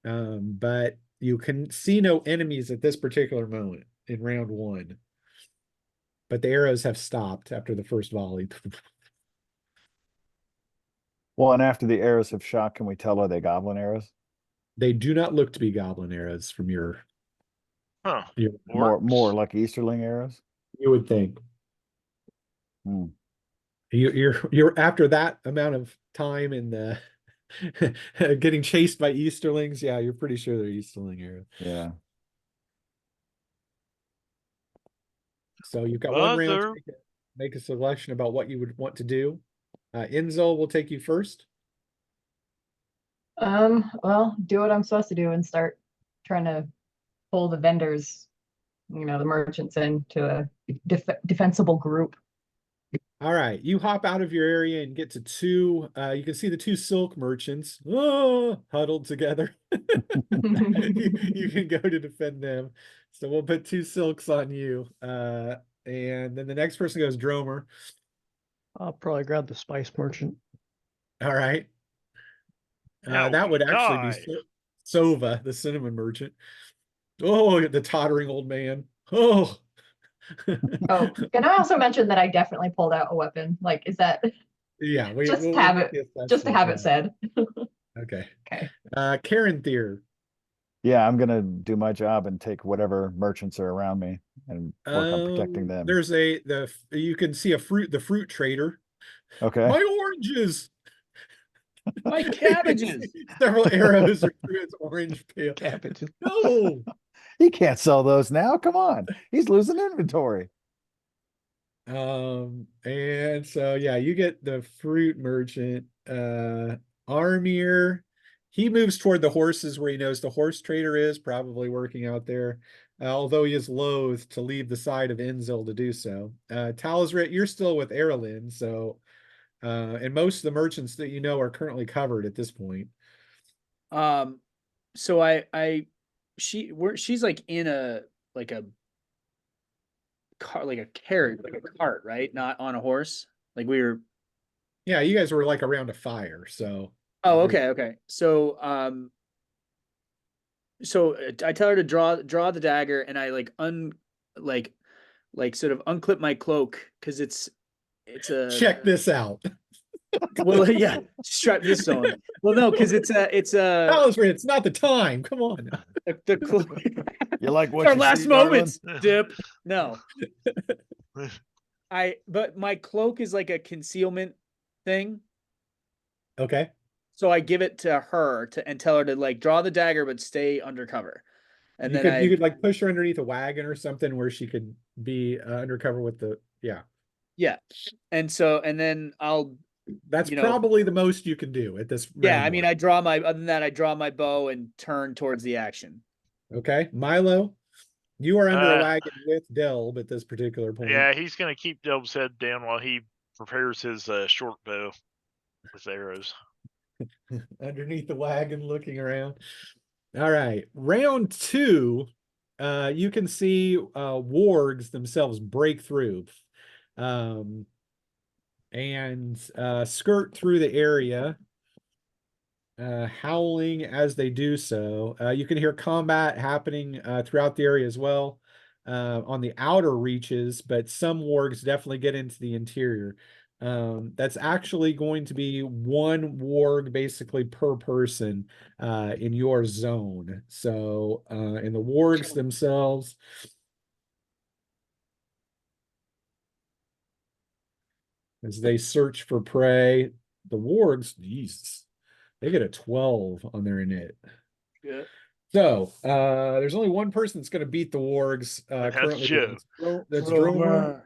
But you can see no enemies at this particular moment in round 1. But the arrows have stopped after the first volley. Well, and after the arrows have shot, can we tell are they goblin arrows? They do not look to be goblin arrows from your Huh. More Orcs. like Easterling arrows? you would think. Hmm. You're after that amount of time in the getting chased by Easterlings. Yeah, you're pretty sure they're Easterling arrows. Yeah. So you've got one round to Mother. make a selection about what you would want to do. Inzel will take you first. Well, do what I'm supposed to do and start trying to pull the vendors, the merchants into a defensible group. All right, you hop out of your area and get to 2. You can see the 2 silk merchants huddled together. You can go to defend them. So we'll put 2 silks on you. And then the next person goes Dromer. I'll probably grab the spice merchant. All right. Now That we would actually be die. Sova, the cinnamon merchant. Oh, the tottering old man. Oh. Oh, can I also mention that I definitely pulled out a weapon? Like, is that Yeah, just we'll have make it, the just to assessment, have yeah. it said? Okay. Okay. Karen Thier. Yeah, I'm gonna do my job and take whatever merchants are around me and work on protecting them. There's you can see the fruit trader. Okay. My oranges. My You can cabbages. see several arrows are through its orange peel. Cabbage. No. He can't sell those now. Come on. He's losing inventory. And so yeah, you get the fruit merchant. Armir, he moves toward the horses where he knows the horse trader is probably working out there. although he is loath to leave the side of Inzil to do so. Talisrit, you're still with Erlin, so and most of the merchants that you know are currently covered at this point. So she's like in a car, like a carriage, like a cart, right? Not on a horse. Like we were. Yeah, you guys were like around a fire, so. Oh, okay. So I tell her to draw the dagger, and I like sort of unclip my cloak because it's a Check this out. well yeah, strap this on. Well, no, because it's a Talisrit, it's not the time. Come on. the cloak. You like It's what our you last see, darling? moments, Dip. No, but my cloak is like a concealment thing. Okay. So I give it to her and tell her to like draw the dagger but stay undercover. And You then could like push her underneath a wagon or something where she could be undercover with the yeah. And then I'll That's probably the most you can do at this yeah, round I mean mark. other than that I draw my bow and turn towards the action. Okay. Milo, you are under a Uh, wagon with Delb at this particular point. Yeah, he's gonna keep Delb's head down while he prepares his short bow with arrows. Underneath the wagon looking around. All right. Round 2, you can see wargs themselves break through and skirt through the area, howling as they do so. You can hear combat happening throughout the area as well on the outer reaches, but some wargs definitely get into the interior. That's actually going to be one warg basically per person in your zone. So, in the wargs themselves, as they search for prey, the wargs, Jesus, they get a 12 on their init. Yeah. So, there's only one person that's going to beat the wargs That's currently. Joe. That's Dromer.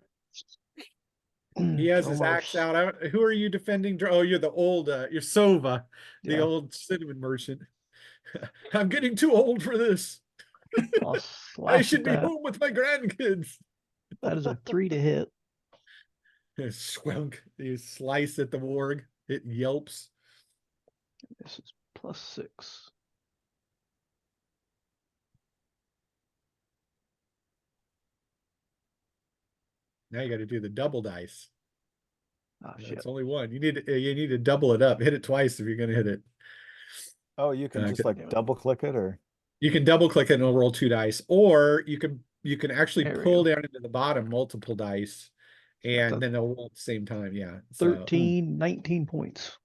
He has his Dromers. axe out. Who are you defending? Oh, you're the old, you're Sova, the Yeah. old cinnamon merchant. I'm getting too old for this. I'll I slash should at be that. home with my grandkids. That is a 3 to hit. Swunk. You slice at the warg. It yelps. This is +6. Now you got to do the double dice. Oh shit. It's only one. You need to double it up. Hit it twice if you're going to hit it. Oh, you can just Okay. like double click it, or You can double click it and it'll roll 2 dice, or you can actually There we pull go. down into the bottom multiple dice, That's a and then they'll roll at the same time. Yeah. So 13, 19 points.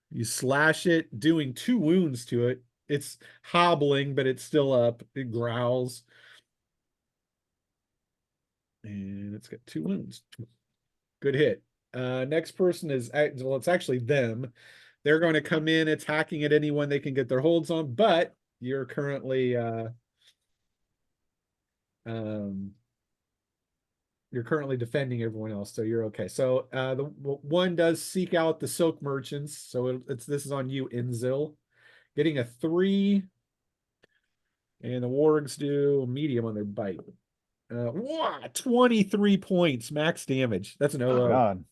you slash it, doing 2 wounds to it. It's hobbling, but it's still up. It growls. And it's got 2 wounds. Good hit. Next person is, well, it's actually them. They're going to come in attacking at anyone they can get their holds on, but you're currently defending everyone else, so you're okay. So the one does seek out the silk merchants, so this is on you, Inzil, getting a 3, and the wargs do a medium on their bite. 23 points max damage. That's an oh 0. god,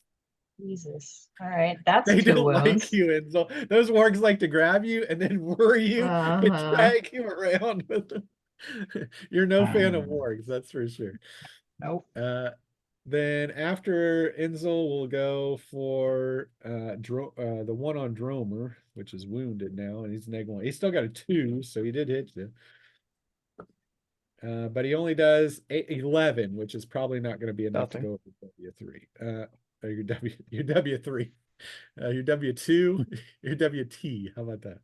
Jesus. All right. That's They 2 don't like wounds. you, Inzil. Those wargs like to grab you and then worry you and Uh-huh. drag you around with them. You're no fan of wargs, that's for sure. Nope. Then after Inzil, we'll go for the one on Dromer, which is wounded now, and he's -1. He's still got a 2, so he did hit you. But he only does 11, which is probably not going to be enough to go over W3. Or your W3. Your W2, your WT. How about that?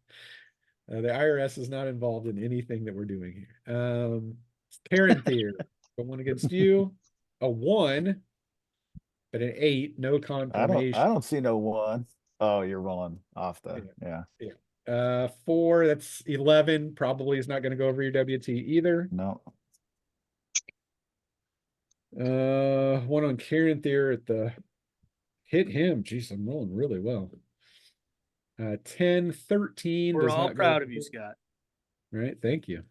The IRS is not involved in anything that we're doing here. Karen Thier, going against you. A 1, but an 8, no I confirmation. don't see no 1. Oh, you're rolling off the Yeah. yeah. 4, that's 11. Probably is not going to go over your WT either. No. 1 on Karen Thier at the hit him. Jeez, I'm rolling really well. 10, 13 We're does all not proud go of you, Scott. Right, thank you.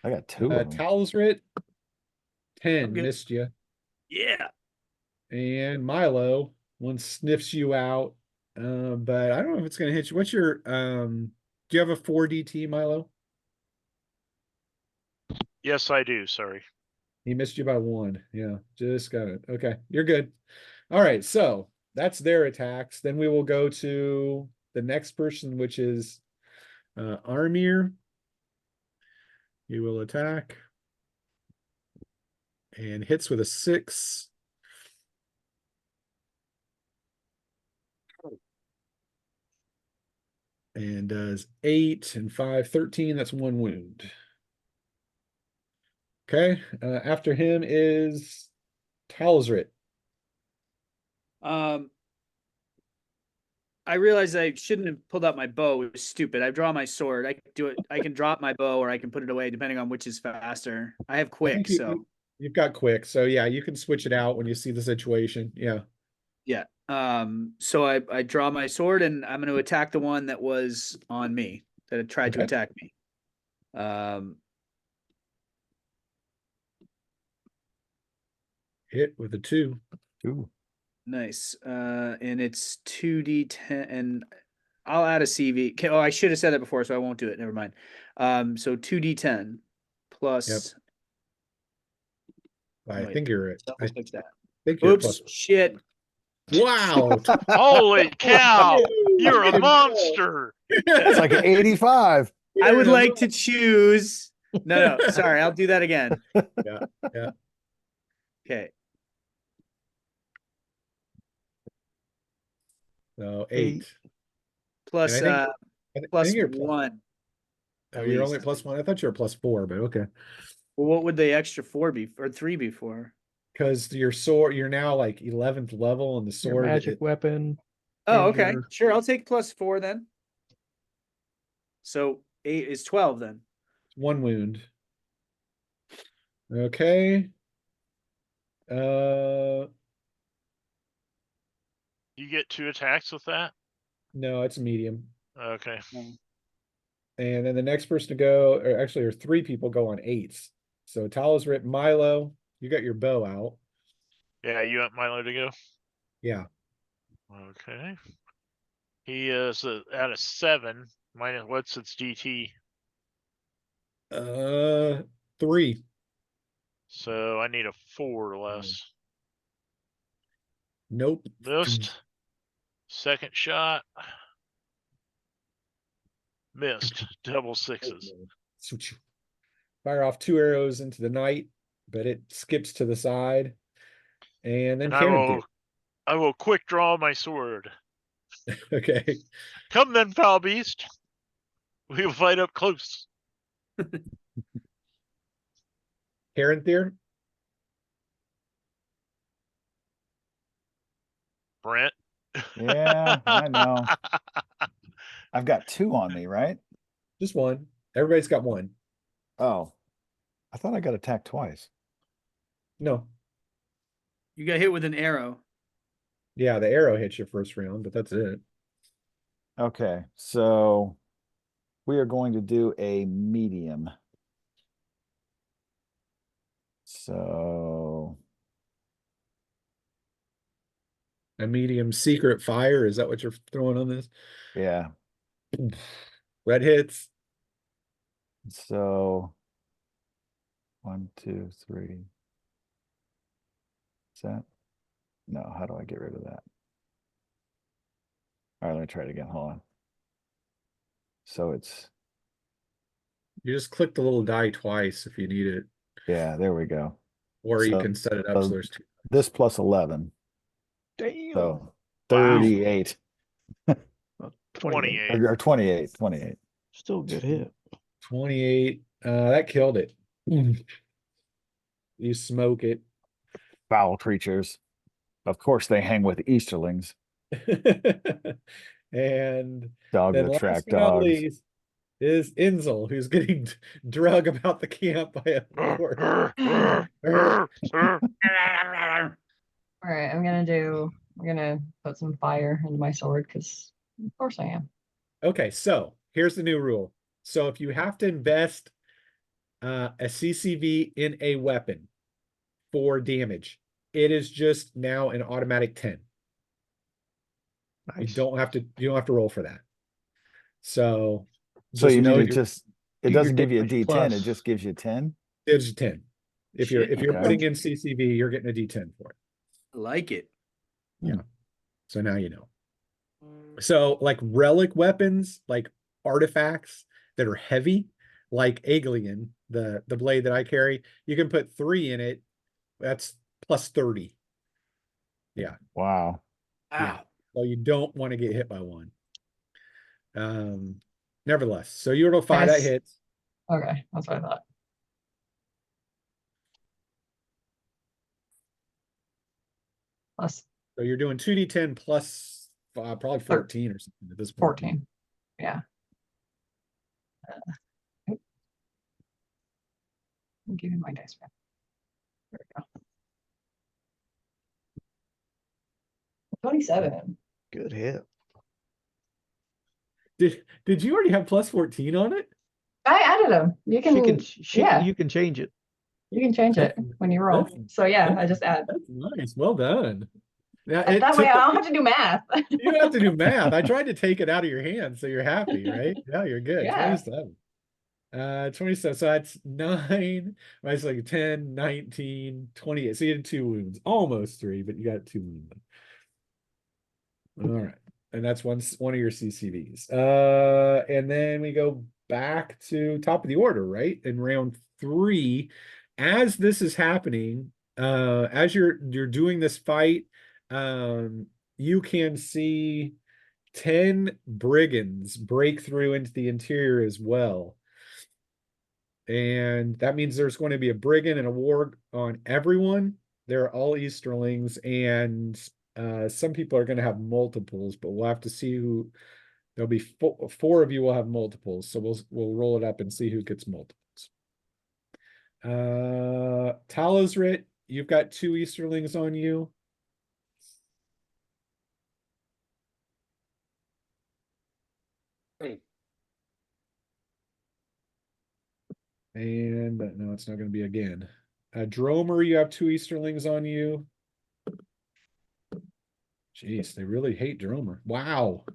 I got two of them. Talsrit, 10 I'm good. missed you. Yeah. And Milo, one sniffs you out. But I don't know if it's gonna hit you. What's your do you have a 4 DT, Milo? Yes, I do. Sorry. He missed you by 1. Yeah, just got it. Okay, you're good. All right, so that's their attacks. Then we will go to the next person, which is Armir. He will attack and hits with a 6. And does 8 and 5, 13. That's 1 wound. Okay, after him is Talsrit. I realized I shouldn't have pulled out my bow. It was stupid. I draw my sword. I can do it. I can drop my bow or I can put it away depending on which is faster. I have I quick, think so you've got quick, so yeah, you can switch it out when you see the situation. Yeah. yeah. So I draw my sword and I'm going to attack the one that was on me that had tried to Okay. attack me. Hit with a 2. Two. Nice. And it's 2d10 and I'll add a CV. Okay, oh, I should have said that before, so I won't do it. Never mind. So 2d10 plus. I Wait, think you're at. I double fix that. think you're at Oops, plus. shit. Wow. Holy cow! You're a Good monster. It's like an 85. I would Yeah. like to choose. No, sorry, I'll do that again. Yeah. Yeah. Okay. So 8. Eight. Plus And I plus think you're 1. oh, at you're least. only plus 1. I thought you were plus 4, but okay. Well, what would the extra 4 be or 3 be for? Because your sword, you're now like 11th level, and the Your sword. magic weapon. Oh, and okay. your- Sure, I'll take plus 4 then. So 8 is 12 then. 1 wound. Okay. You get 2 attacks with that. No, it's medium. Okay. And then the next person to go, or actually, there are 3 people go on 8s. So Talsrit, Milo, you got your bow out. Yeah, you want Milo to go. Yeah. Okay. He is at a 7 minus what's its DT. 3. So I need a 4 or less. Nope. Missed. Second shot. Missed. Double 6s. Fire off 2 arrows into the night, but it skips to the side. And then And I will quick draw my sword. Okay. Come then, foul beast. We will fight up close. Caranthir. Brent. Yeah, I know. I've got 2 on me, right? Just 1. Everybody's got 1. Oh, I thought I got attacked twice. No. You got hit with an arrow. Yeah, the arrow hits your first round, but that's it. Okay, so we are going to do a medium. So A medium secret fire. Is that what you're throwing on this? yeah, Red hits. so 1, 2, 3. Is that? No, how do I get rid of that? All right, let me try it again. Hold on. So it's, You just click the little die twice if you need it, yeah, there we go. or you So- can set it up so there's 2. This plus 11, Damn. so Wow. 38 28. 28. or 28, 28. Still a good hit. 28. That killed it. You smoke it. Foul creatures. Of course, they hang with Easterlings. And Dogs then attract last but not dogs. least is Inzel, who's getting drug about the camp by a horse. All right, I'm gonna put some fire into my sword because of course I am. Okay, so here's the new rule. So if you have to invest a CCV in a weapon for damage, it is just now an automatic 10. You Nice. don't have to roll for that. So So just you know mean it you're just, it Do your doesn't give you a damage D10, it plus. just gives you 10? gives you 10. If you're Okay. putting in CCV, you're getting a D10 for it. Like it. So now you know. So like relic weapons, like artifacts that are heavy, like Aeglian, the blade that I carry, you can put 3 in it. That's plus 30. Yeah. Wow. Yeah. So you don't want to get hit by one. Nevertheless, so you roll 5, that Nice. hits. Okay, that's what I thought. Plus So you're doing 2d10 plus probably 14 or something at this point. 14. Yeah. Give me my dice back. There we go. 27. Good hit. Did you already have plus 14 on it? I added them. You can, yeah. You can change it. You can change it when you roll. So yeah, I just add. That's nice. Well done. Now, That way I don't have to do math. you don't have to do math. I tried to take it out of your hands so you're happy, right? Yeah, you're good. Yeah. 27. 27. So that's 9. That's like 10, 19, 28. So you had 2 wounds. Almost 3, but you got 2 wounds. All right. And that's one of your CCVs. And then we go back to top of the order, right? In round 3, as this is happening, as you're doing this fight, you can see 10 brigands break through into the interior as well. And that means there's going to be a brigand and a warg on everyone. They're all Easterlings, and some people are going to have multiples, but we'll have to see who. There'll be 4 of you will have multiples, so we'll roll it up and see who gets multiples. Talosrit, you've got 2 Easterlings on you. And no, it's not going to be again. Dromer, you have 2 Easterlings on you. Jeez, they really hate Dromer. Wow.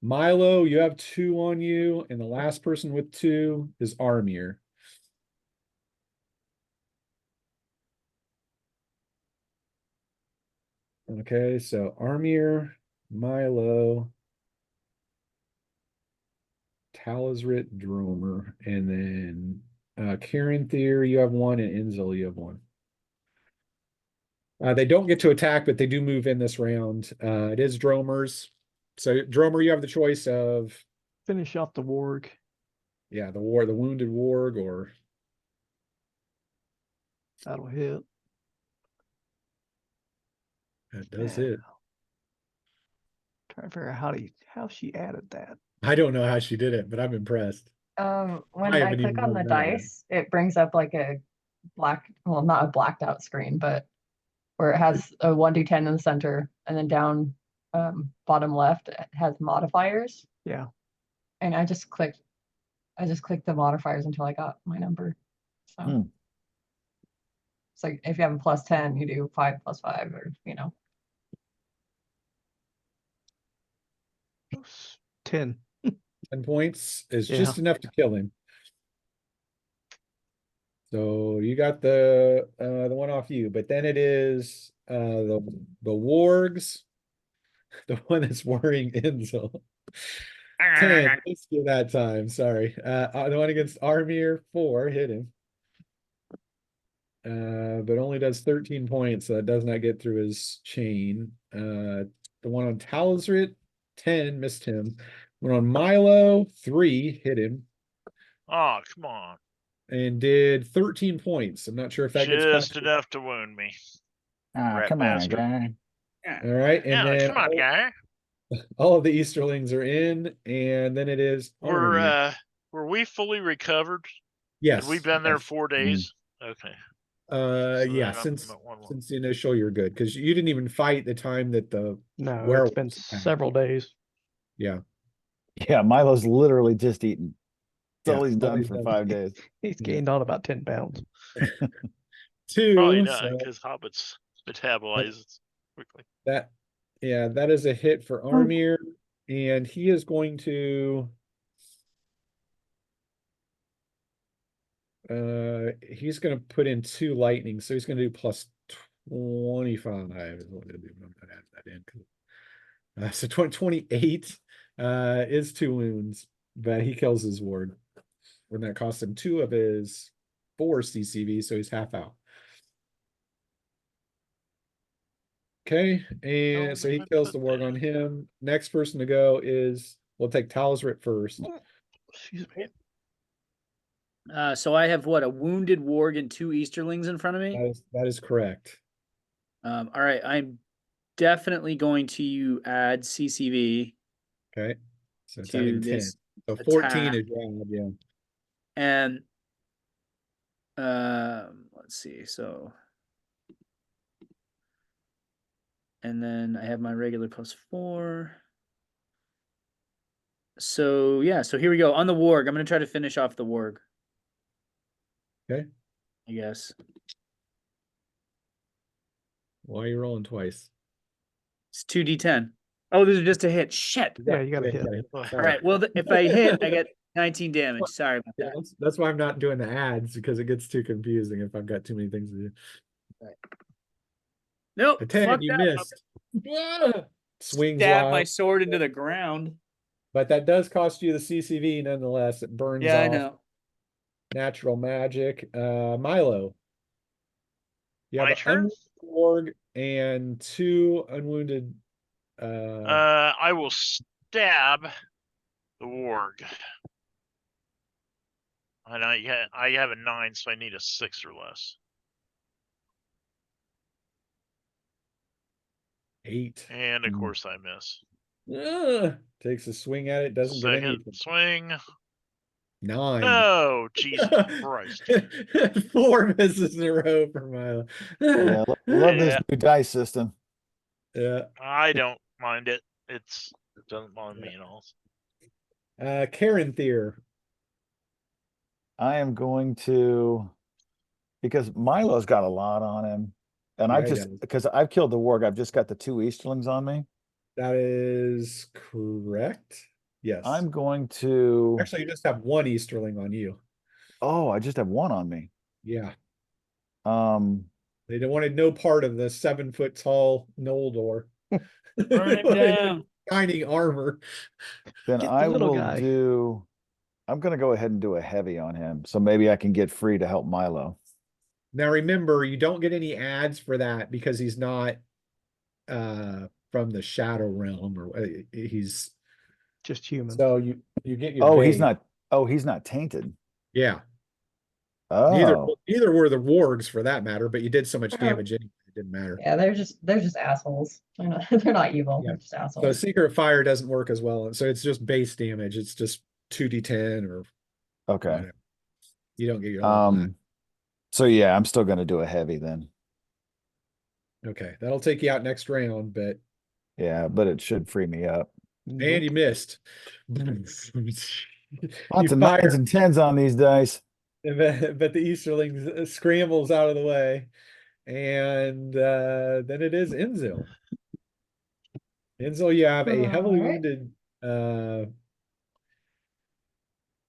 Milo, you have 2 on you, and the last person with 2 is Armir. Okay, so Armir, Milo, Talosrit, Dromer, and then Karen Thayer, you have 1, and Enzel, you have 1. They don't get to attack, but they do move in this round. It is Dromer's. So Dromer, you have the choice of Finish off the warg. the wounded warg, or That'll hit. that does Yeah. it. Trying to figure out how she added that. I don't know how she did it, but I'm impressed. When I I haven't click even on the done that yet. dice, it brings up like a well, not a blacked out screen, but where it has a 1d10 in the center, and then down bottom left it has modifiers. Yeah. And I just clicked the modifiers until I got my number. So it's like if you have a plus 10, you do 5 plus 5, or 10. 10 points is Yeah. just enough to kill him. So you got the one off you, but then it is the wargs, the one that's worrying Enzel. 10, let's do that time. Sorry. The one against Armir, 4, hit him. But only does 13 points, so it does not get through his chain. The one on Talosrit, 10, missed him. One on Milo, 3, hit him. Oh, come on. And did 13 points. I'm not sure if that gets Just past. enough to wound me. Ah, Rat come on, bastard. guy. All right, and Yeah, then come on, guy. all of the Easterlings are in, and then it is Armir. Were we fully recovered? Yes. Had we been there Yes. 4 days? Okay. Yeah, then I'm since at 1 more. the initial, you're good, because you didn't even fight the time that the No, it's werewolves been attacked. several days. Yeah. Yeah, Milo's literally just eaten. That's all Yeah, he's all done he's for done. 5 days. He's Yeah. gained on about 10 pounds. Probably 2, not, so because hobbits metabolize quickly. that, yeah, that is a hit for Armir, and he is going to. He's gonna put in 2 lightning, so he's gonna do plus 25 is what it'll do. I'm gonna add that in. So 28 is 2 wounds, but he kills his ward. When that costs him 2 of his 4 CCV, so he's half out. Okay, and so he did I kills put the warg that? on him. Next person to go is, we'll take Talsrit first. Excuse me. So I have what, a wounded warg and 2 Easterlings in front of me. That is correct. All right, I'm definitely going to add CCV Okay, so it's to adding 10. this So 14 attack. is round, yeah. And let's see, so and then I have my regular +4. So yeah, so here we go. On the warg, I'm gonna try to finish off the warg. Okay. I guess. Why are you rolling twice? It's 2d10. Oh, this is just a hit. Shit. Yeah, you got to hit. All Sorry. right. Well, if I hit, I get 19 damage. Sorry about Yeah, that. that's why I'm not doing the ads, because it gets too confusing if I've got too many things to do. Nope. A 10, Fuck you that. missed. Yeah. Swings Stab my wild, sword into the ground. but that does cost you the CCV nonetheless. It burns Yeah, I off know. natural magic. Milo. You have My an turn? unwounded org and 2 unwounded. I will stab the warg. And I have a 9, so I need a 6 or less. 8. And of course I miss. Takes a swing at it, doesn't get Second anything. swing. 9. No, Jesus Christ. 4 misses in a row for Milo. Yeah, love this Yeah. new dice system. Yeah. I don't mind it. It doesn't bother me at all. Karen Thier. I am going to, because Milo's got a lot on him. And Yeah, I've he just, does. because I've killed the warg, I've just got the 2 Easterlings on me. That is correct. Yes. I'm going to, Actually, you just have 1 Easterling on you. oh, I just have 1 on me. Yeah. Um, They wanted no part of the 7-foot tall Noldor. Burn him down. Shiny armor. then Get the I little will guy. do, I'm going to go ahead and do a heavy on him. So maybe I can get free to help Milo. Now remember, you don't get any ads for that because he's not from the Shadow Realm, or he's Just human. so you get your Oh, he's not tainted. Yeah. Oh, Neither were the wargs for that matter, but you did so much damage anyway, it didn't matter. Yeah, they're just assholes. They're not evil. Yeah. They're just So assholes. Secret Fire doesn't work as well, so it's just base damage. It's just 2d10 or okay. whatever. You don't get your level back. So yeah, I'm still going to do a heavy then. Okay, that'll take you out next round, but Yeah, but it should free me up. and you missed. Lots You of fire, 9s and 10s on these dice. but the Easterling scrambles out of the way, and then it is Enzil. Enzil, you have a heavily Alright. wounded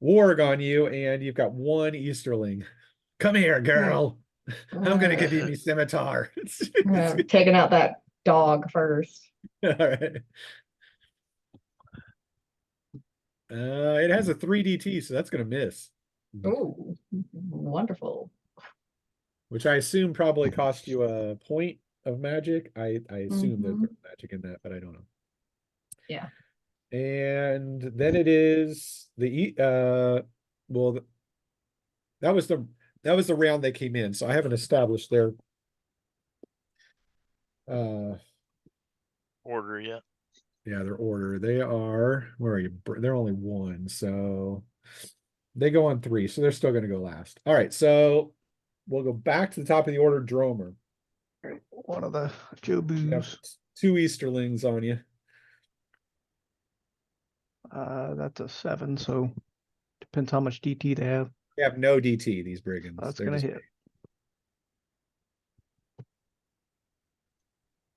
warg on you, and you've got 1 Easterling. Come here, girl. I'm gonna give you me scimitar. Taking out that dog first. All right. It has a 3DT, so that's gonna miss. Oh, wonderful. Which I assume probably cost you a point of magic. I assume there's Mhm. magic in that, but I don't know. Yeah. And then it is well, that was the round they came in, so I haven't established their Order yet. their order. They are, where are you? They're only 1, so they go on 3, so they're still gonna go last. All right, so we'll go back to the top of the order, Dromer. One of the You have Joboos. 2 Easterlings on you. That's a 7, so Depends how much DT they have. They have no DT, these brigands. That's They're gonna just- hit.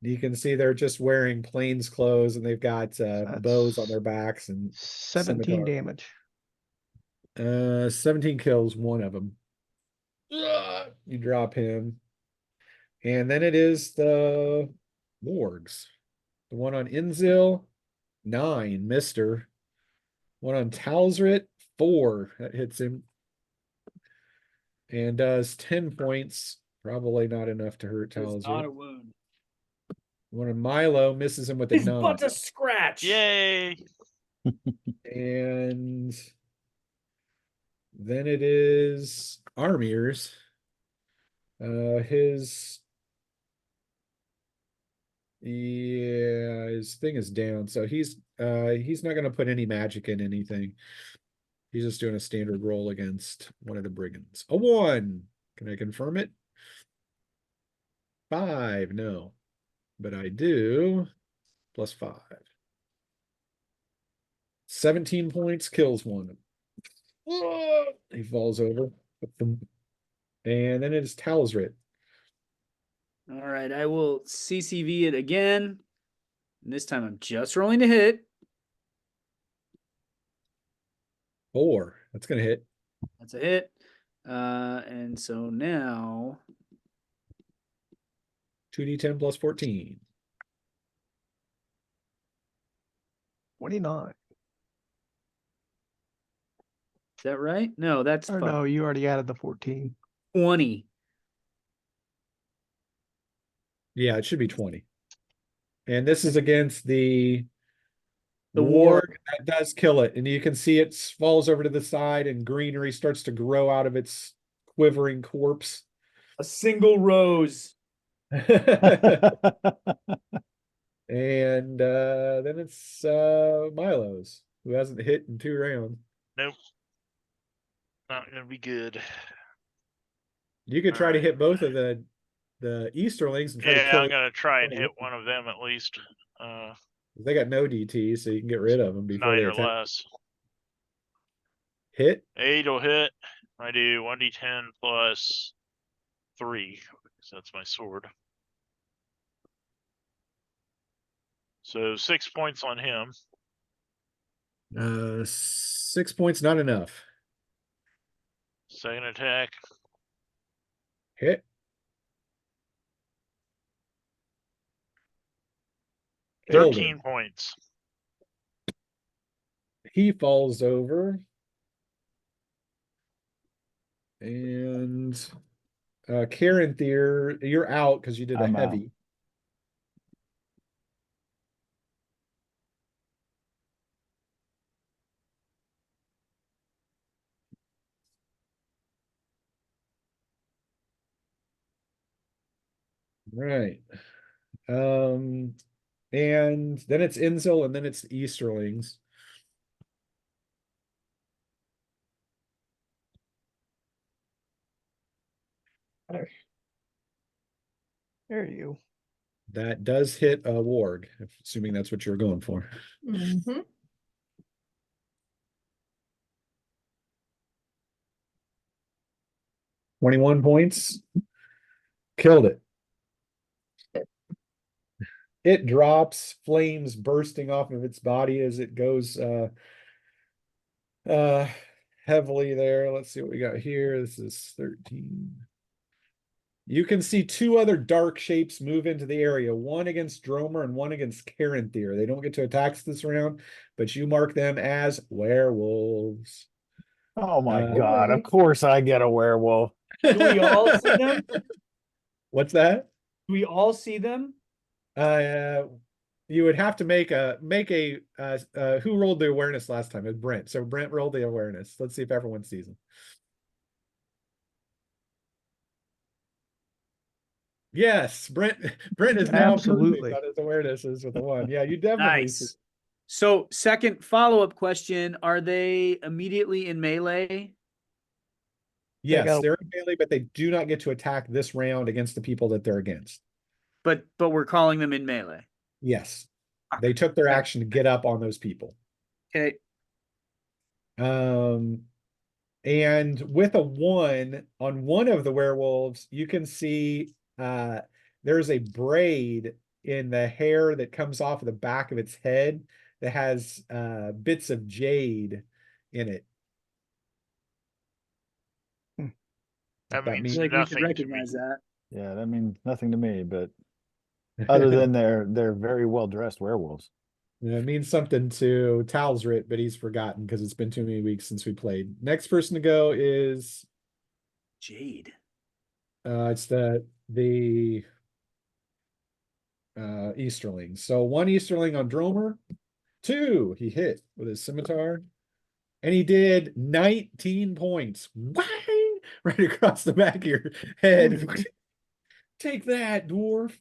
You can see they're just wearing plains clothes and they've got bows on their backs and 17 scimitar. damage. 17 kills, one of them. You drop him. And then it is the wargs. The one on Inzil, 9, Mister. One on Talsrit, 4. That hits him. And does 10 points. Probably not enough to hurt It's not a Talsrit. wound. One on Milo misses him with a His 9. butt's a scratch. Yay! And then it is Armir's. His thing is down, so he's not gonna put any magic in anything. He's just doing a standard roll against one of the brigands. A 1. Can I confirm it? 5, no. But I do. +5. 17 points, kills one. He falls over. And then it's Talsrit. All right, I will CCV it again. And this time I'm just rolling to hit. 4. That's gonna hit. That's a hit. And so now 2d10 plus 14. 29. is that right? No, that's Or no, you already added the 14. 20. Yeah, it should be 20. And this is against the warg. That does kill it. And you can see it falls over to the side and greenery starts to grow out of its quivering corpse. A single rose. And then it's Milo's, who hasn't hit in 2 rounds. Nope. Not gonna be good. You could try to Alright. hit both of the Easterlings and try to Yeah, kill I'm gonna try and kill hit it. one of them at least. They got no DT, so you can get rid of them before 9 they or attack. less. Hit. 8 will hit. I do 1d10 plus 3. So that's my sword. So 6 points on him. 6 points, not enough. Second attack. Hit. Killed him. 13 points. He falls over. And Karen Thier, you're out because you did a I'm out. heavy. Right. And then it's Inzel and then it's the Easterlings. There you. That does hit a warg, assuming that's what you're going for. Mm-hmm. 21 points. Killed it. It drops, flames bursting off of its body as it goes heavily there. Let's see what we got here. This is 13. You can see 2 other dark shapes move into the area, one against Dromer and one against Caranthir. They don't get to attack this round, but you mark them as werewolves. Oh my Uh, God. Of course I get a werewolf. Do we all see them? What's that? Do we all see them? You would have to make a who rolled the awareness last time? It was Brent. So Brent rolled the awareness. Let's see if everyone sees them. Yes, Brent is now Absolutely. perfect on his awarenesses with the 1. Yeah, you definitely see. Nice. So, second follow-up question: are they immediately in melee? Yes, got a- they're in melee, but they do not get to attack this round against the people that they're against. But we're calling them in melee. Yes. They took their action to get up on those people. Okay. And with a 1 on one of the werewolves, you can see there's a braid in the hair that comes off of the back of its head that has bits of jade in it. That That I means feel like we should nothing to me. recognize that. Yeah, that means nothing to me, but other than they're very well dressed werewolves. It means something to Talsrit, but he's forgotten because it's been too many weeks since we played. Next person to go is Jade. it's the Easterling. So 1 Easterling on Dromer, 2 he hit with his scimitar, and he did 19 points. Wang! Right across the back of your head. Take that, dwarf.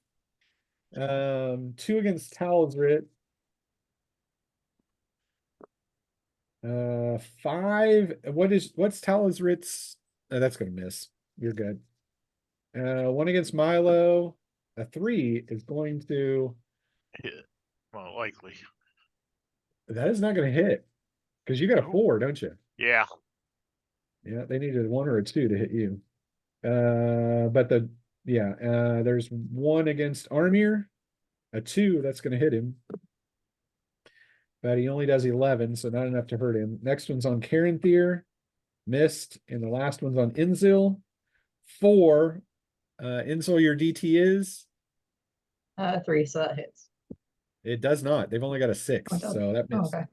2 against Talsrit. 5. What's Talsrit's? Oh, that's gonna miss. You're good. 1 against Milo. A 3 is going to. Hit. Well, likely. That is not gonna hit. Because you got a Nope. 4, don't you? Yeah. Yeah, they needed 1 or a 2 to hit you. But there's 1 against Armir. A 2, that's gonna hit him. But he only does 11, so not enough to hurt him. Next one's on Caranthir. Missed. And the last one's on Inzil. 4. Inzil, your DT is? 3, so that hits. It does not. They've only got a 6, Oh, it does. so that Oh, missed. okay.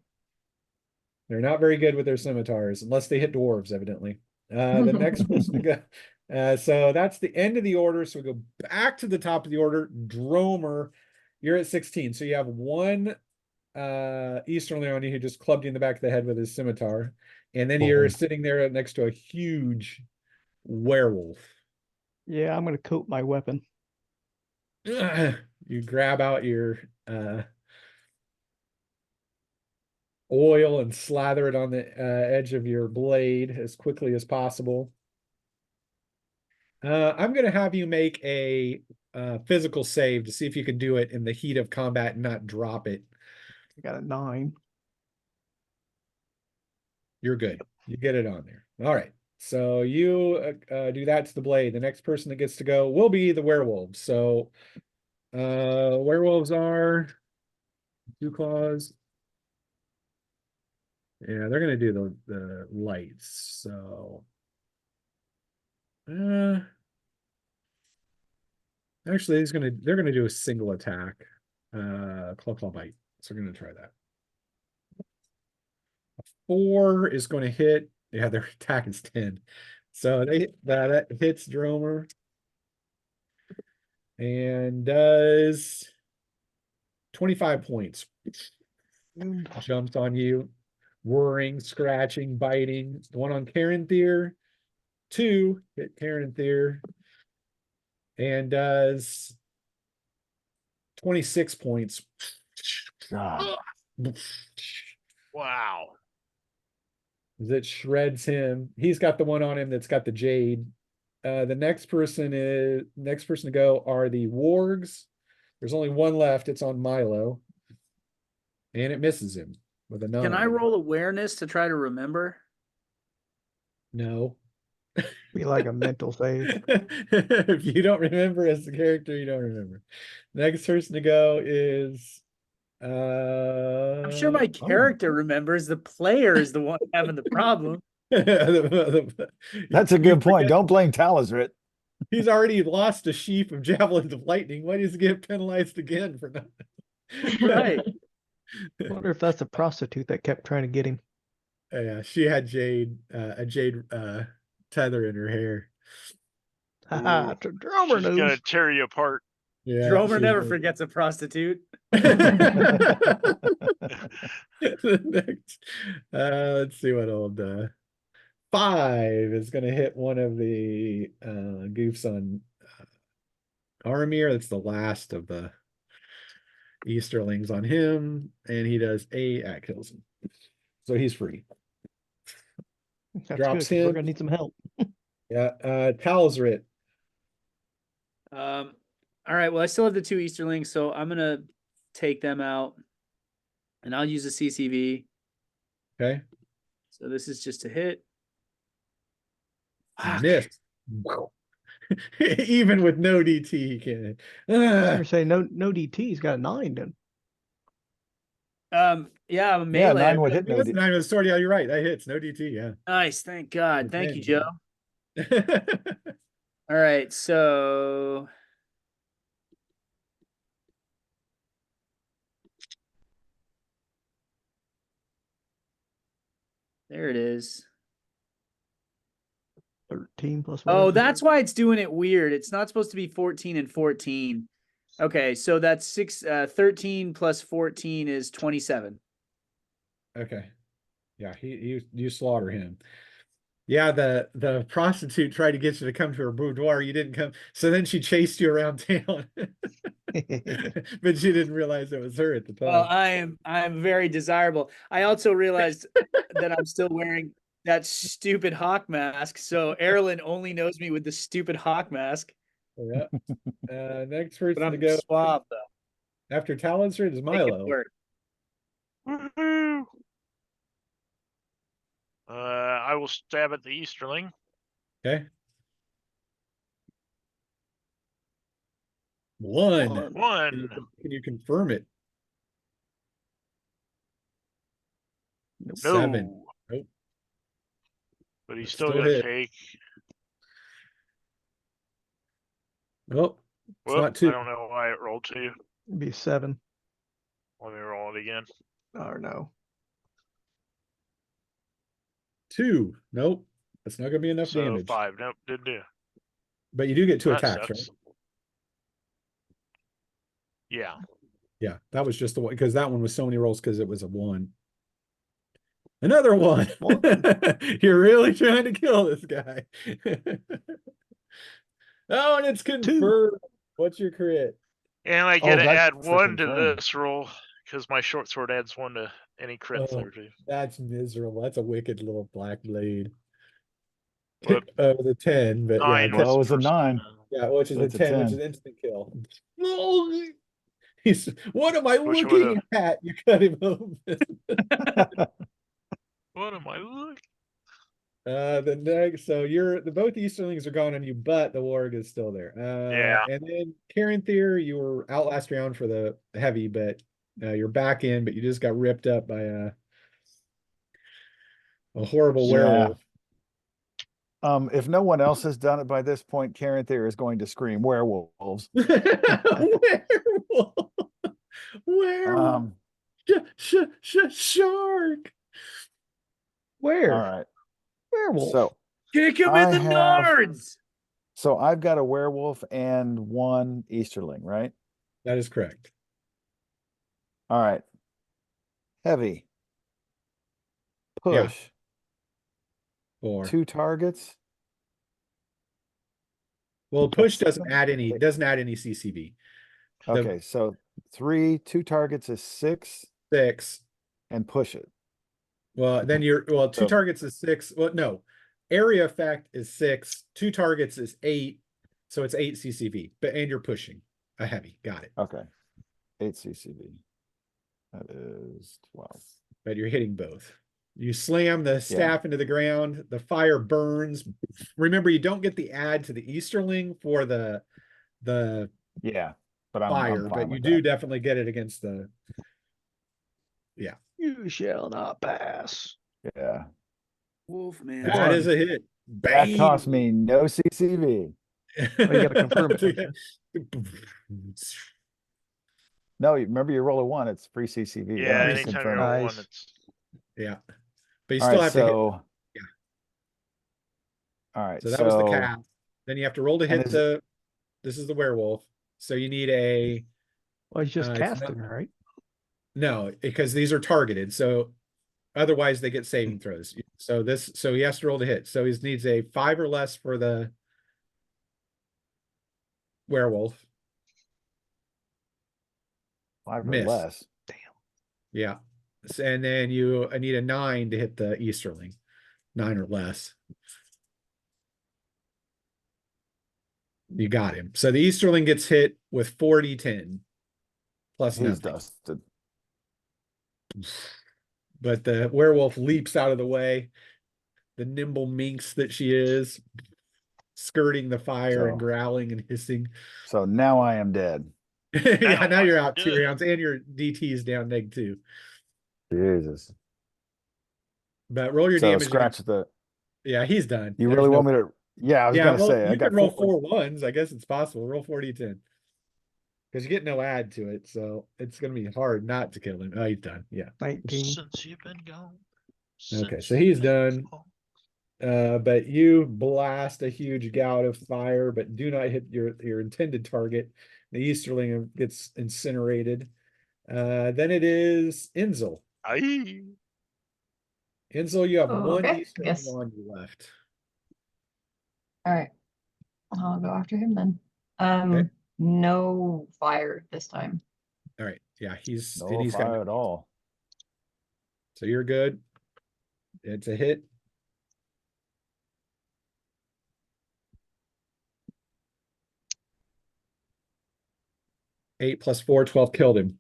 They're not very good with their scimitars, unless they hit dwarves, evidently. The next person to go. So that's the end of the order. So we go back to the top of the order. Dromer, you're at 16. So you have 1 Eastern Leone who just clubbed you in the back of the head with his scimitar. And then you're sitting there next to a huge werewolf. Yeah, I'm gonna coat my weapon. You grab out your oil and slather it on the edge of your blade as quickly as possible. I'm going to have you make a physical save to see if you can do it in the heat of combat and not drop it. I got a 9. You're good. You get it on there. All right. So you do that to the blade. The next person that gets to go will be the werewolves. So werewolves are 2 claws. Yeah, they're gonna do the lights. So actually they're gonna do a single attack. Claw bite. So we're gonna try that. 4 is going to hit. Yeah, their attack is 10. So that hits Dromer and does 25 points. Jumps on you, whirring, scratching, biting. The one on Caranthir, 2 hit Caranthir and does 26 points. God. Wow. That shreds him. He's got the one on him that's got the jade. The next person to go are the wargs. There's only 1 left. It's on Milo. And it misses him with a 9. Can I roll awareness to try to remember? No. Be like a mental save. If you don't remember as the character, you don't remember. Next person to go is I'm sure my character remembers. The player is the one having the problem. That's a You good point. forget Don't blame Talsrit. he's already lost a sheaf of javelins of lightning. Why does he get penalized again for nothing? Right. Wonder if that's a prostitute that kept trying to get him. Yeah, she had a jade tether in her hair. Haha, drummer She's gonna news. tear you apart. Yeah, Dromer she never did. forgets a prostitute. Next, let's see what old 5 is going to hit one of the goofs on Armir. That's the last of the Easterlings on him, and he does that kills him. So he's free. That's Drops good, 'cause him. we're gonna need some help. Yeah, Talsrit. All right. Well, I still have the 2 Easterlings, so I'm gonna take them out, and I'll use a CCV. Okay. So this is just a hit. Fuck. Missed. Even with no DT, he can't. You're saying no DT. He's got a 9 then. Yeah, I'm a Yeah, melee. 9 would hit no. That's nine with a sword. Yeah, you're right. That hits. No DT. Yeah. Nice, thank God. Thank you, Joe. Yeah. All right, so there it is. 13 plus Oh, whatever. that's why it's doing it weird. It's not supposed to be 14 and 14. Okay, so that's 13 plus 14 is 27. Okay. Yeah, you slaughter him. Yeah, the prostitute tried to get you to come to her boudoir. You didn't come, so then she chased you around town. But she didn't realize it was her at the Well, time. I'm very desirable. I also realized that I'm still wearing that stupid hawk mask. So Erlen only knows me with the stupid hawk mask. Yeah. Next But person to I'm go suave though. after Talonser is Make it Milo. work. Woohoo! I will stab at the Easterling. Okay. One. One. Can you confirm it? No. 7. Nope. But he's It's still still gonna hit. take. Oh, it's Whoop, not 2. I don't know why it rolled 2. Be 7. Let me roll it again. Or no. 2. Nope. That's not gonna be enough So damage. 5. Nope, didn't do. But you do get 2 That attacks, sucks. right? Yeah. Yeah, that was just the one because that one was so many rolls because it was a 1. Another 1. You're really trying to kill this guy. Oh, and it's confirmed. What's your crit? And I get to that's add the 1 to confirm. this roll because my short sword adds 1 to any crits Oh, there too. that's miserable. That's a wicked little black blade. Whoop. The 10, but yeah, 9 Well, was it the was a first 9. one. yeah, which is a It's a 10, which 10. is instant kill. Oh, he's what am I Wish I looking would've- at? You cut him open. What am I looking? The next, so both Easterlings are gone on you, but the warg is still there. Yeah. And then Caranthir, you were out last round for the heavy, but you're back in, but you just got ripped up by a horrible Yeah. werewolf. If no one else has done it by this point, Caranthir is going to scream werewolves. Werewolf. Werewolf. Shark. Where? All right. Werewolf. So Kick him I in the have- nards. so I've got a werewolf and 1 Easterling, right? That is correct. All right. Heavy. Yeah. Push. 4. 2 targets. Well, push doesn't add any CCV. Okay, so 3, 2 targets is 6, 6. and push it. Well, then 2 So- targets is 6. Well, no. Area effect is 6. 2 targets is 8. So it's 8 CCV. And you're pushing a heavy. Got it. Okay. 8 CCV. That is 12. But you're hitting both. You slam the staff into the ground. The fire burns. Remember, you don't get the add to the Easterling for the Yeah, but I'm fire, fine but you with do that. definitely get it against the. Yeah, You shall not pass. Yeah. Wolfman. that is a hit. That cost Bang! me no CCV. Oh, you gotta confirm it, don't you? No, remember you roll a 1, it's free CCV. You Yeah, don't need to anytime confirm you it. roll 1, Nice. it's Yeah, but you All still right, have to hit. so Yeah. all right, So that was the cast. Then you have to roll to and hit is the. This is the werewolf. So you need a. Well, he's just It's casting, not- right? No, because these are targeted. So otherwise they get saving throws. So he has to roll to hit. So he needs a 5 or less for the werewolf. 5 or miss. less. Yeah. And then I need a 9 to hit the Easterling. 9 or less. You got him. So the Easterling gets hit with 40-10 plus He's nothing. dusted. But the werewolf leaps out of the way. the nimble minx that she is, skirting the fire and So- growling and hissing. So now I am dead. Yeah, now you're I'm out 2 dead. rounds and your DT's down -2. Jesus. But roll your So damage. scratch the, Yeah, he's done. you There's really no- want me to, yeah, I was Yeah, gonna well, say, I you got can roll 4. 4 1s. I guess it's possible. Roll 4d10. Because you get no add to it, so it's gonna be hard not to kill him. Oh, he's done. Yeah. 19. Since you've been gone. Okay, since so you've he's been done. gone. But you blast a huge gout of fire, but do not hit your intended target. The Easterling gets incinerated. Then it is Inzel. Aye. Inzel, you have Oh, one okay, Easterling yes. on you left. All right. I'll go after him then. Okay. No fire this time. All right. Yeah, he's and No he's got fire at all. so you're good. It's a hit. Eight plus 4, 12 killed him.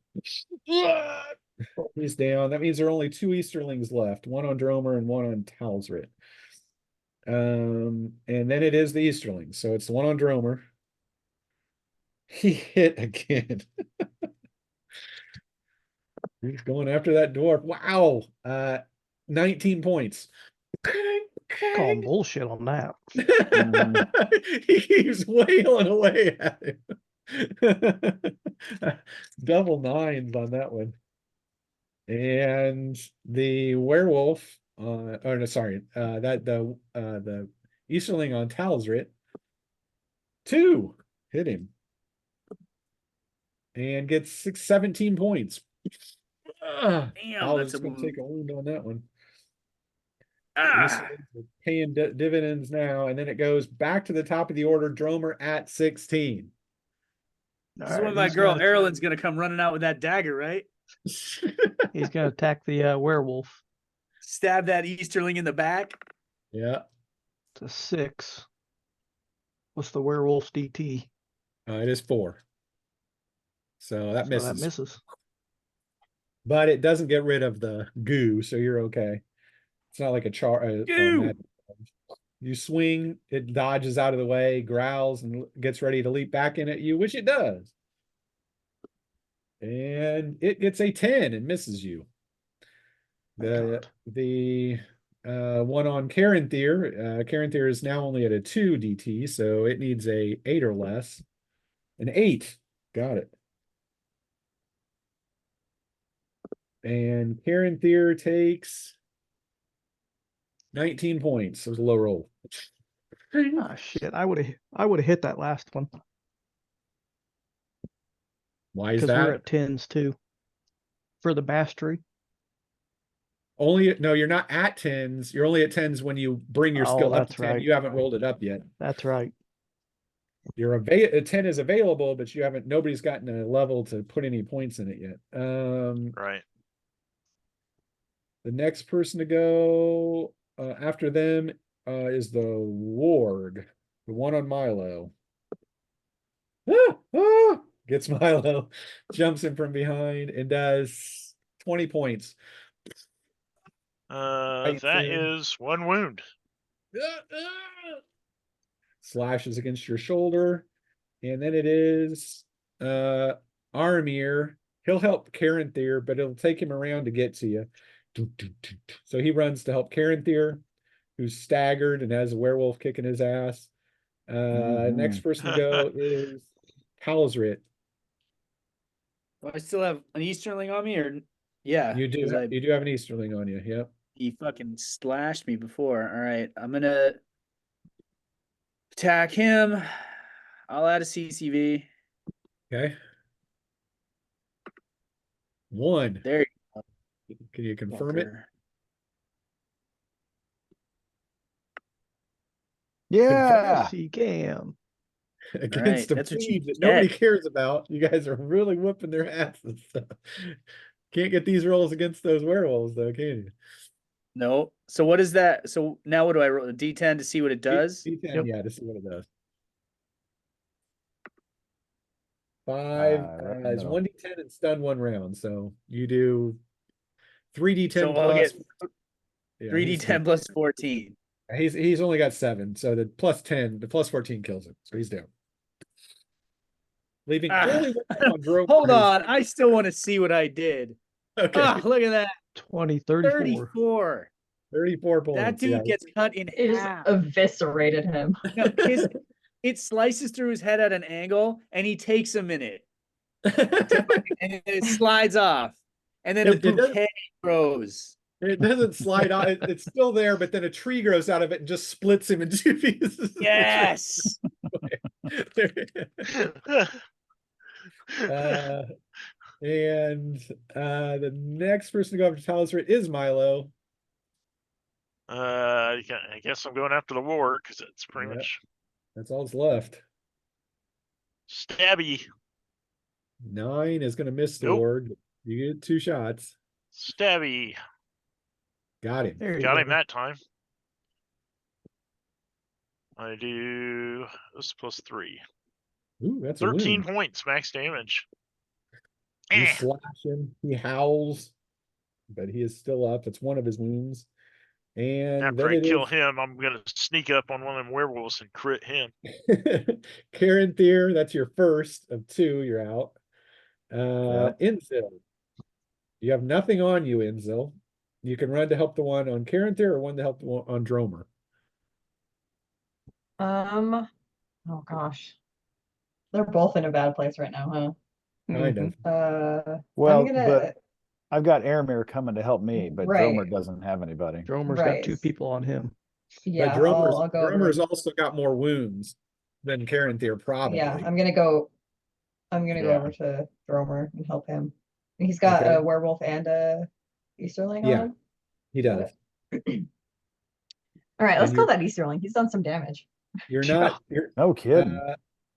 He's down. That means there are only 2 Easterlings left, one on Dromer and one on Talsrit. And then it is the Easterling. So it's the one on Dromer. He hit again. He's going after that dwarf. Wow. 19 points. Calling bullshit on that. He keeps wailing away at him. Double nines on that one. And the werewolf, oh no, sorry, the Easterling on Talsrit, 2 hit him and gets 17 points. Damn, Paladin's that's a gonna take a wound on that one. ah. We're paying dividends now, and then it goes back to the top of the order. Dromer at 16. This is when my girl Erlen's gonna come running out with that dagger, right? He's gonna attack the werewolf. Stab that Easterling in the back. Yeah, It's a 6. What's the werewolf's DT? it is 4. So that So misses. that misses. But it doesn't get rid of the goo, so you're okay. It's not like a Goo! magic. You swing, it dodges out of the way, growls, and gets ready to leap back in at you, which it does. And it gets a 10 and misses you. God. The one on Caranthir, Caranthir is now only at a 2 DT, so it needs a 8 or less. An 8. Got it. And Caranthir takes 19 points. It was a low roll. Ah, shit. I would have hit that last one Why is because we're that? at 10s too. For the mastery. Only no, you're not at 10s. You're only at 10s when you bring your Oh, skill up to that's 10. right. You haven't rolled it up yet. That's right. You're a 10 is available, but you haven't. Nobody's gotten a level to put any points in it yet. Right. The next person to go after them is the warg, the one on Milo. Gets Milo, jumps in from behind, and does 20 points. Right That thing. is 1 wound. Slashes against your shoulder. And then it is Armir. He'll help Caranthir, but it'll take him around to get to you. So he runs to help Caranthir, who's staggered and has a werewolf kicking his ass. Next person to go is Talsrit. Do I still have an Easterling on me, or yeah? You do 'cause you do have an Easterling on you, yep. he fucking slashed me before. All right, I'm gonna attack him. I'll add a CCV. Okay. 1. There Can you you confirm it? fucker. Yeah. Yes, he can. Against a that's what plebe you that nobody get. cares about. You guys are really whooping their asses. Can't get these rolls against those werewolves, though, can you? No. So what is that? So now what do I roll? A D10 to see what it does? D10, Yep. yeah, to see what it does. 5 Right in the is middle. 1d10 and stun 1 round. So you do 3d10 So I'll plus. get Yeah, 3D10 plus 14. He's only got 7, so the +10, the +14 kills him, so he's down. Leaving Ah. only one on Drone. Hold on, I still want to see what I did. Okay, Ah, look at that. 20, 34. 34. 34 That points. Yeah. dude gets cut in It just half. eviscerated him. No, it slices through his head at an angle, and he takes a minute, and it slides off, and then a It doesn't- bouquet grows. It doesn't slide out. It's still there, but then a tree grows out of it and just splits him in 2 pieces. Yes. uh, and the next person to go after Talisman is Milo. I guess I'm going after the war because it's pretty Yeah. much That's all that's left. stabby. 9 is going to miss the Nope. ward. You get 2 shots. Stabby. Got him. There you Got go. him that time. I do this +3. Ooh, that's a 13 wound. points max damage. You Eh. slash him. He howls, but he is still up. It's one of his wounds. And After then I it kill is him, I'm gonna sneak up on one of them werewolves and crit him. Karen Thier. That's your first of 2. You're out. Inzil. You have nothing on you, Inzil. You can run to help the one on Karen Thier or one to help the one on Dromer. Oh gosh. They're both in a bad place right now, huh? Kind Mhm. of. Well, I'm gonna but I've got Aramir coming to help me, but Right. Dromer doesn't have anybody. Dromer's Right. got 2 people on him. yeah, But I'll go over Dromer's and- also got more wounds than Karen Thier, probably. yeah, I'm gonna go Yeah. over to Dromer and help him. And he's got Okay. a werewolf and a Easterling Yeah. on him. He does. All right, let's And kill that Easterling. He's done some damage. You're Yeah. not. No kidding.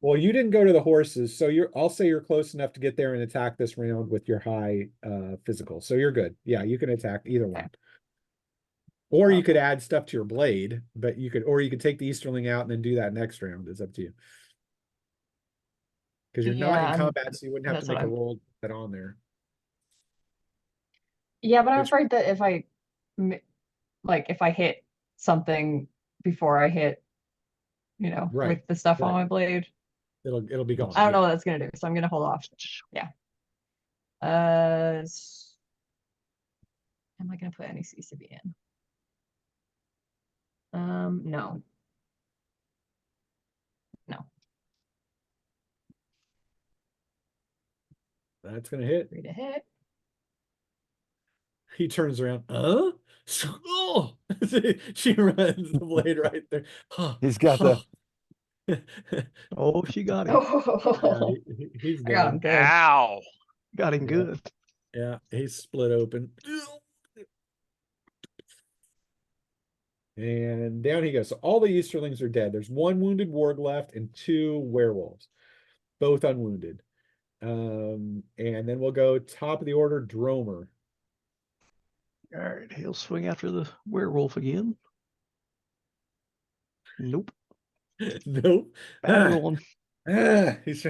Well, you didn't go to the horses, so I'll say you're close enough to get there and attack this round with your high physical. So you're good. Yeah, you can attack either one. Or you could add stuff to your blade, but you could take the Easterling out and then do that next round. It's up to you. Because you're not Yeah, in I'm- combat, so you wouldn't have to that's make what a I'm- roll to put on there. Yeah, but I'm Which- afraid that if I hit something before I hit, Right, with the stuff on right. my blade, It'll be gone. I don't know yeah. what that's gonna do, so I'm gonna hold off. Yeah. Am I gonna put any CCB in? No. No. That's gonna hit. 3 to hit. He turns around. Oh! She runs the blade right there. He's got the Oh, she got him. Oh, He's I got him done. good. Ow. Got him Yeah. good. Yeah, he's split open. And down he goes. So all the Easterlings are dead. There's 1 wounded warg left and 2 werewolves, both unwounded. And then we'll go top of the order, Dromer. All right, he'll swing after the werewolf again. Nope. Nope. Bad rolling. He's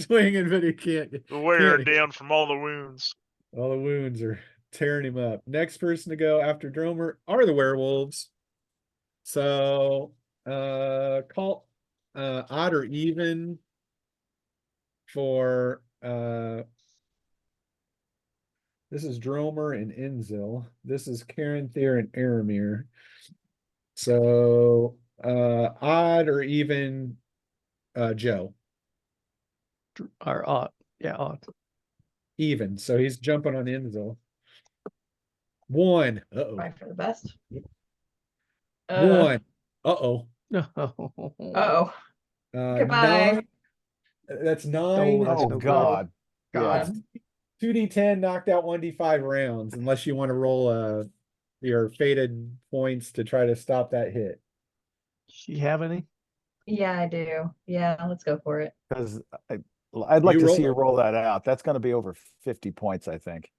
swinging, but he can't. The wear can't- down from all the wounds. All the wounds are tearing him up. Next person to go after Dromer are the werewolves. So call odd or even for this is Dromer and Inzil. This is Karen Thier and Aramir. So odd or even Joe. Or odd. Yeah, odd. Even. So he's jumping on Inzil. 1. Uh-oh. Try for the best. 1. Uh-oh. Uh-oh. Uh, Goodbye. 9. That's 9. Oh, that's oh no good. god. God. Yeah. 2d10 knocked out 1d5 rounds, unless you want to roll your fated points to try to stop that hit. She have any? Yeah, I do. Yeah, let's go for it. Because I'd like You to roll see you it. roll that out. That's going to be over 50 points, I think.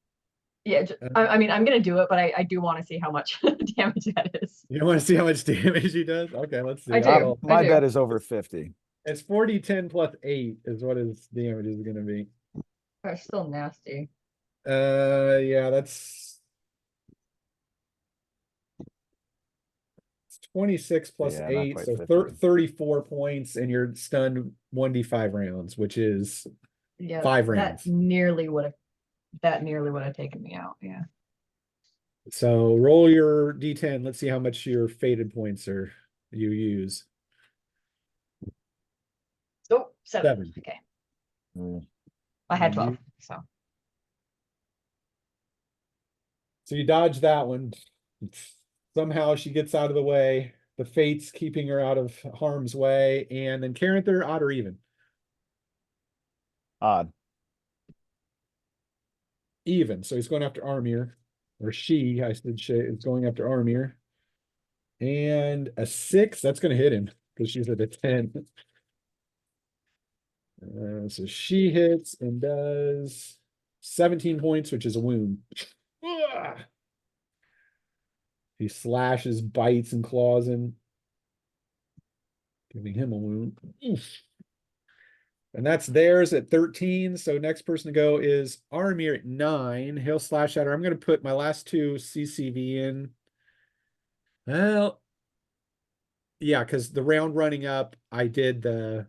Yeah, I mean, I'm gonna do it, but I do want to see how much damage that is. You want to see how much damage he does? Okay, let's see. I do. I'll- My do. bet is over 50. It's 40, 10 plus 8 is what his damage is going to be. That's still nasty. Yeah, that's 26 plus Yeah, not 8, quite so 50. 34 points, and you're stunned 1d5 rounds, which is Yeah, 5 that rounds. nearly would have taken me out. Yeah. So roll your d10. Let's see how much your fated points are you use. Oh, 7. 7. Okay. Mm. I had And 12. you- So So you dodge that one. Somehow she gets out of the way. The fate's keeping her out of harm's way. And then Caranther, odd or even? Odd. Even. So he's going after Armir. Or she, I said she is going after Armir. And a 6, that's going to hit him because she's at a 10. So she hits and does 17 points, which is a wound. Ugh. He slashes, bites, and claws him, giving him a wound. Oof. And that's theirs at 13. So next person to go is Armir at 9. He'll slash at her. I'm going to put my last 2 CCV in. Well, yeah, because the round running up, I did the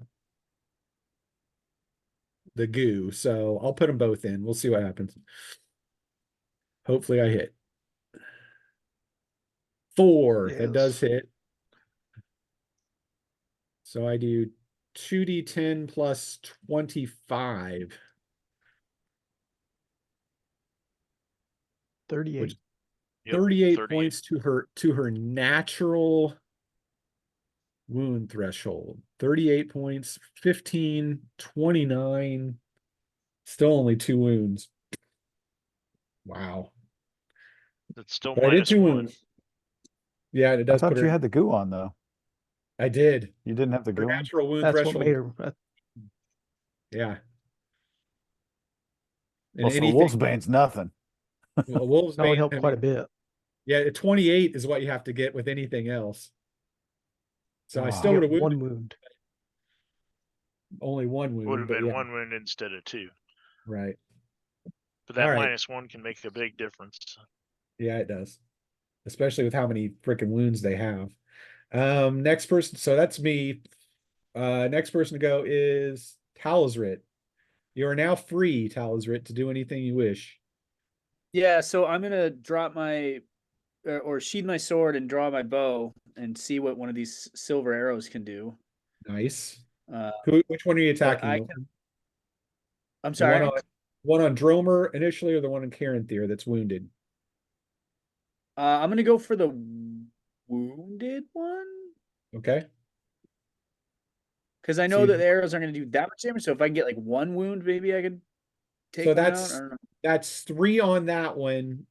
goo. So I'll put them both in. We'll see what happens. Hopefully I hit. 4. That does Yes. hit. So I do 2d10 plus 25, 38. which Yep, 38 38. points to her natural wound threshold. 38 points, 15, 29, still only 2 wounds. Wow. That's still But I did minus 2 1. wounds. Yeah, it I does put thought her. you had the goo on though. I did. You didn't have the Her goo on? natural wound That's what threshold. made her. Yeah. And Well, so anything, Wolfsbane's nothing. well, Wolves No, it Bane, helped I quite a mean, bit. yeah, 28 is what you have to get with anything else. So I still Wow. would have Get wounded one wound. only 1 Would wound, have but been yeah, 1 wound instead of 2. right. But that All right. minus 1 can make a big difference. Yeah, it does. Especially with how many freaking wounds they have. Next person, so that's me. Next person to go is Talsrit. You are now free, Talsrit, to do anything you wish. Yeah, so I'm gonna drop my or sheathe my sword and draw my bow and see what one of these silver arrows can do. Nice. Uh, Which one are you but attacking? I can. I'm The one sorry. on Dromer initially, or the one on Caranthir that's wounded? I'm gonna go for the wounded one Okay. because I So know that the arrows aren't gonna do that much damage. So if I can get like 1 wound, maybe I could take one out. I don't know. that's 3 on that one,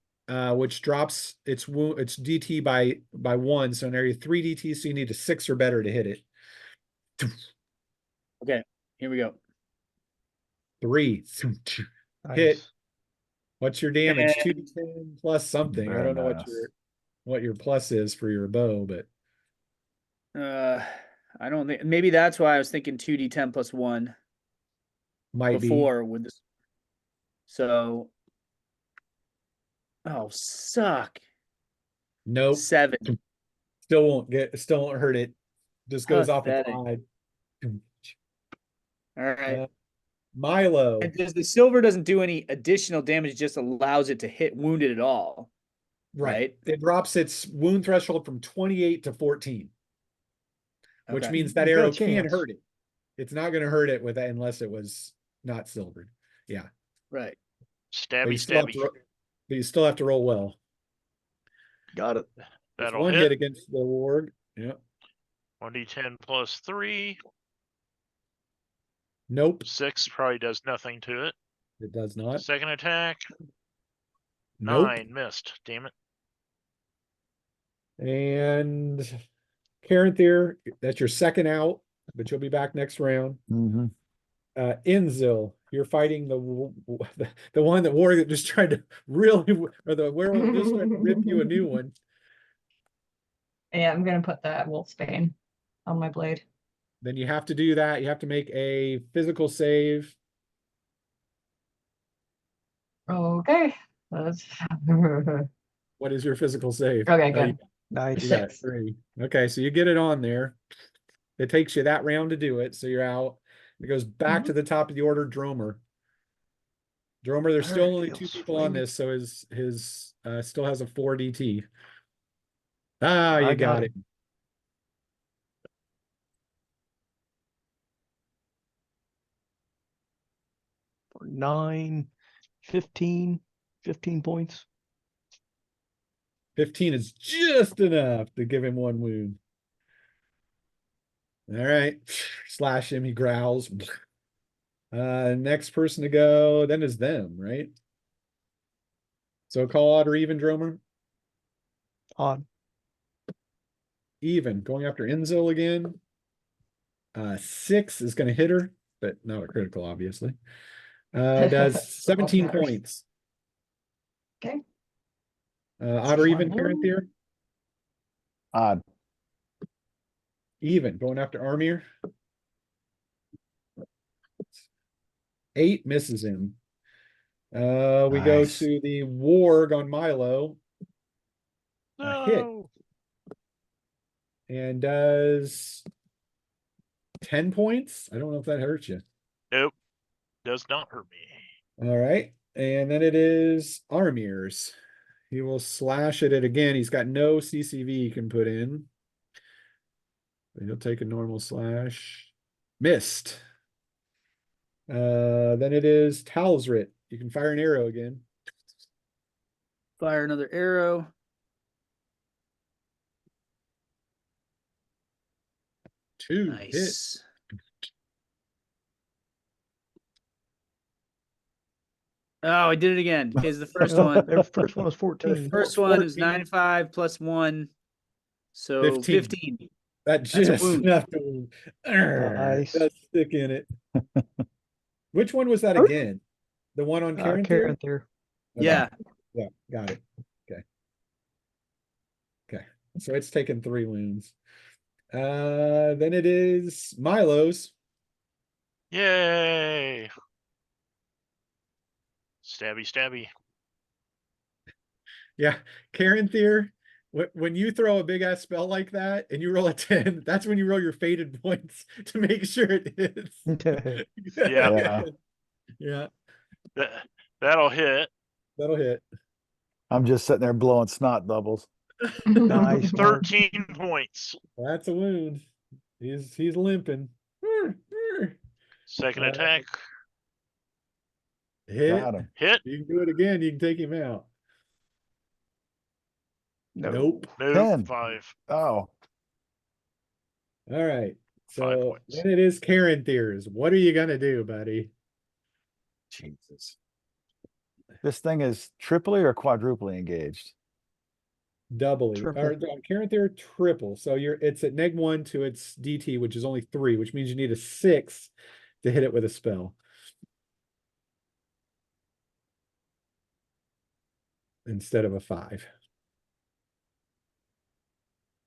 which drops its wound, its DT by 1. So now you're 3 DT, so you need a 6 or better to hit it. Okay, here we go. 3. Hit. Nice. What's your damage? And 2d10 plus something. I Very don't know nice. what your plus is for your bow, but I don't think maybe that's why I was thinking 2d10 plus 1 might be. before with this. So, oh, suck. Nope. 7. Still won't hurt it. Just goes off its Pathetic. side. All right. Milo. And the silver doesn't do any additional damage, it just allows it to hit wounded at all. Right. It drops its wound threshold from 28 to 14, which Okay. means that You've got a arrow can chance. hurt it. It's not going to hurt it with that unless it was not silvered. Yeah. Right. But Stabby, stabby. you still have to roll well. Got it. There's That'll 1 hit. hit against the warg. Yep. 1d10 plus 3. Nope. 6 probably does nothing to it. It does not. Second attack. Nope. 9 missed. Damn it. And Caranthir, that's your second out, but you'll be back next round. Mm-hmm. Inzil, you're fighting the one that warrior that just tried to or the werewolf just tried to rip you a new one. yeah, I'm gonna put that Wolfsbane on my blade. Then you have to do that. You have to make a physical save. Okay. That's What is your physical save? okay, No, good. Nice. You got 6. 3. Okay, so you get it on there. It takes you that round to do it, so you're out. It goes back to the top of the order, Dromer. Dromer, there's still Alright, only he'll 2 people on swing. this, so his still has a 4 DT. Ah, I you got got it. him. For 9, 15 points. 15 is just enough to give him 1 wound. All right, slash him. He growls. Next person to go then is them, right? So call odd or even, Dromer. Odd. Even, going after Enzo again. 6 is going to hit her, but not a critical, obviously. Does 17 matters. points. Okay. Odd or even, One. Parent here? Odd. Even, going after Armir. 8 misses him. We go Nice. to the warg on Milo. A hit. No. And does 10 points. I don't know if that hurts you. Nope. Does not hurt me. All right. And then it is Armir's. He will slash at it again. He's got no CCV he can put in. But he'll take a normal slash. Missed. Then it is Talsrit. You can fire an arrow again. Fire another arrow. Two hit. Nice. Oh, I did it again. Okay, the first one. The first one was 14. First one is 14. 9-5 plus 1. So 15. 15. That That's a just wound. enough to Nice. That's stick in it. Which one was that Oh. again? The one on Karen Karen Theer? there. Okay. Yeah. Yeah, got it. Okay. Okay. So it's taken 3 wounds. Then it is Milo's. Yay. Stabby, stabby. Yeah, Karen Theer. When you throw a big ass spell like that and you roll a 10, that's when you roll your faded points to make sure it hits. Yeah. Yeah, That'll hit. that'll hit. I'm just sitting there blowing snot bubbles. Nice, Mark. 13 points. That's a wound. He's limping. Second Uh, attack. Hit. Got him. Hit. You can do it again. You can take him out. No. Nope. No. 10. 5. Oh, All right. 5 So points. then it is Karen Theers. What are you gonna do, buddy? Jesus. This thing is triply or quadruply engaged? Doubly. Triple. Or on Karen Theer, triple. So it's at -1 to its DT, which is only 3, which means you need a 6 to hit it with a spell. Instead of a 5.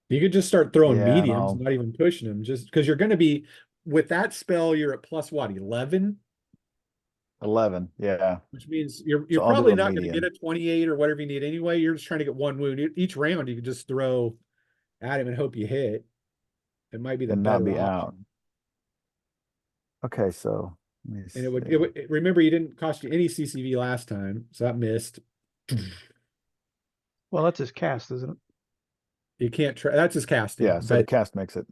You could just start throwing Yeah, mediums, no. not even pushing them, just because you're going to be with that spell. You're at plus what, 11, 11. Yeah. which means you're So I'll do probably a not going to get medium. a 28 or whatever you need anyway. You're just trying to get 1 wound each round. You can just throw at him and hope you hit. It might be the And not better be out. option. Okay, so let me And it see. would remember you didn't cost you any CCV last time, so that missed. Well, that's his cast, isn't it? You can't try. That's his casting. Yeah, so the but cast makes it.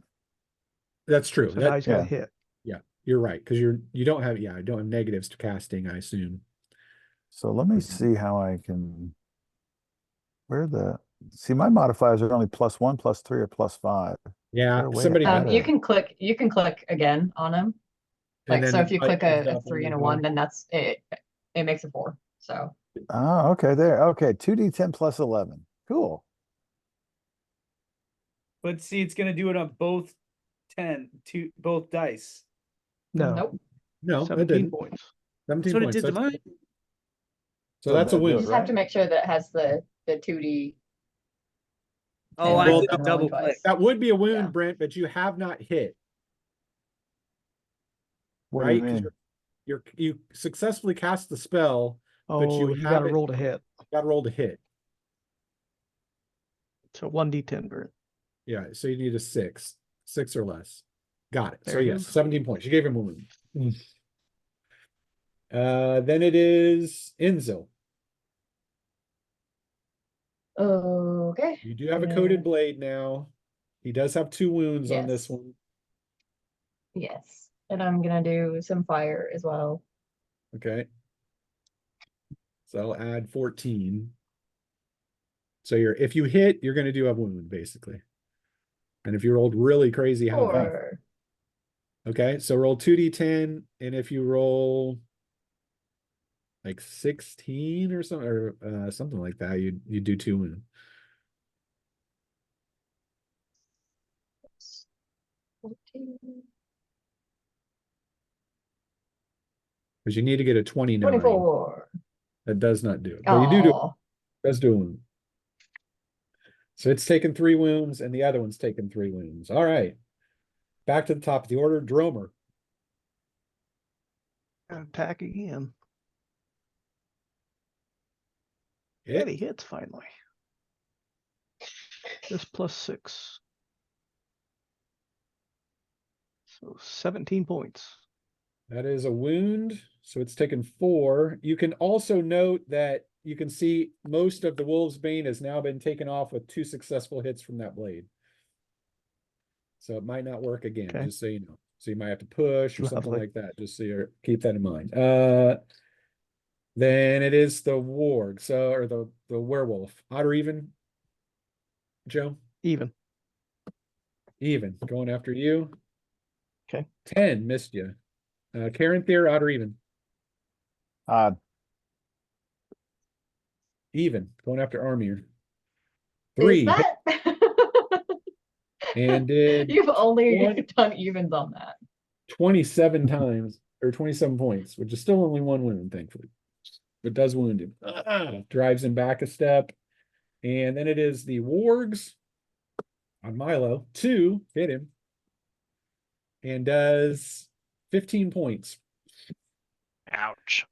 that's true. So now he's got yeah. a hit. Yeah, you're right, because you don't have I don't have negatives to casting, I assume. So let me see how I can. See, my modifiers are only +1, +3, or +5. Yeah, They're way somebody ahead You of- can click again on them. and Like, then so the if you light click comes a up 3 on and a the 1, top. then that's it. It makes a 4. So Oh, okay, there. Okay, 2d10 plus 11. Cool. But see, it's gonna do it on both both dice. No. nope. No, that 17 didn't. points. 17 That's what it points. did to That's- mine. So that's a that'd do You wound. just have right? to make sure that it has the 2D. Oh, I Well, have to that- double click. That would be a wound, Yeah. Brent, but you have not hit, What do you right? Because mean? you successfully cast the spell, but Oh, you you got to haven't roll to hit. got to roll to hit. So 1d10 burn. Yeah, so you need a 6 or less. Got it. So There it yes, is. 17 points. You gave him a wound. Then it is Enzo. Okay. You do have a Yeah. coated blade now. He does have 2 wounds on this Yes. one. Yes. And I'm gonna do some fire as well. Okay. So I'll add 14. So if you hit, you're gonna do a wound, basically. And if you rolled really crazy high. 4. Okay, so roll 2d10, and if you roll like 16 or something, or something like that, you do 2 wound. 14, Because you need to get a 29. 24. That does not do it. But you do Oh, does do a wound. So it's taken 3 wounds, and the other one's taken 3 wounds. All right. Back to the top of the order, Dromer. Attack again. Hit. And he hits finally. This +6. So 17 points. That is a wound. So it's taken 4. You can also note that you can see most of the Wolf's Bane has now been taken off with 2 successful hits from that blade. So it might not work again, Okay. just so you know. So you might have to push or something Lovely. like that, just so you keep that in mind. Then it is the warg, or the werewolf. Odd or even, Joe? Even. Even. Going after you. Okay. 10, missed you. Karen Thier, odd or even? Odd. Even. Going after Armir. is 3. that? And did You've only one- done evens on that. 27 times, or 27 points, which is still only 1 wound, thankfully. But does wound him. Drives him back a step. And then it is the wargs on Milo. 2, hit him. And does 15 points. Ouch.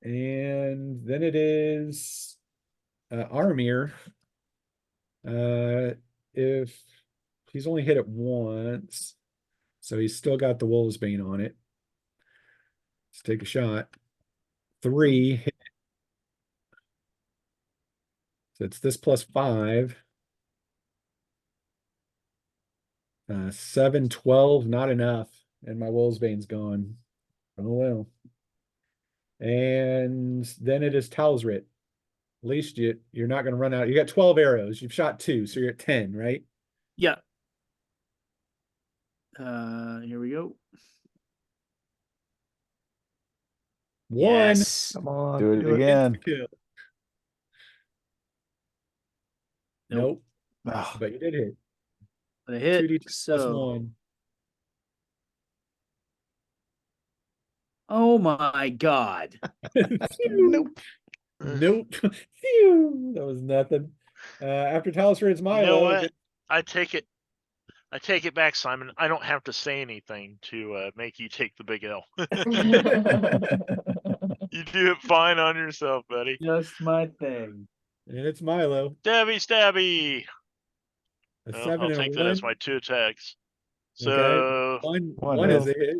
And then it is Armir. If he's only hit it once, so he's still got the Wolf's Bane on it. Let's take a shot. 3 hit. So it's this +5. 7, 12, not enough. And my Wolf's Bane's gone. Oh well. And then it is Talsrit. At least you're not going to run out. You got 12 arrows. You've shot 2, so you're at 10, right? Yeah. Here we go. 1. Yes. Come on. Do it Do it. again. Kill. Nope. Nope. Ugh. But you did hit. But a hit. 2d10 plus So, 1. oh my God. Nope. Nope. Phew. That was nothing. After Talsrit, it's Milo. You know what? I take it back, Simon. I don't have to say anything to make you take the big L. You do it fine on yourself, buddy. Just my thing. And it's Milo. Stabby. A Well, 7 I'll and a take 1. that as my 2 attacks. So Okay. One is hit. a hit.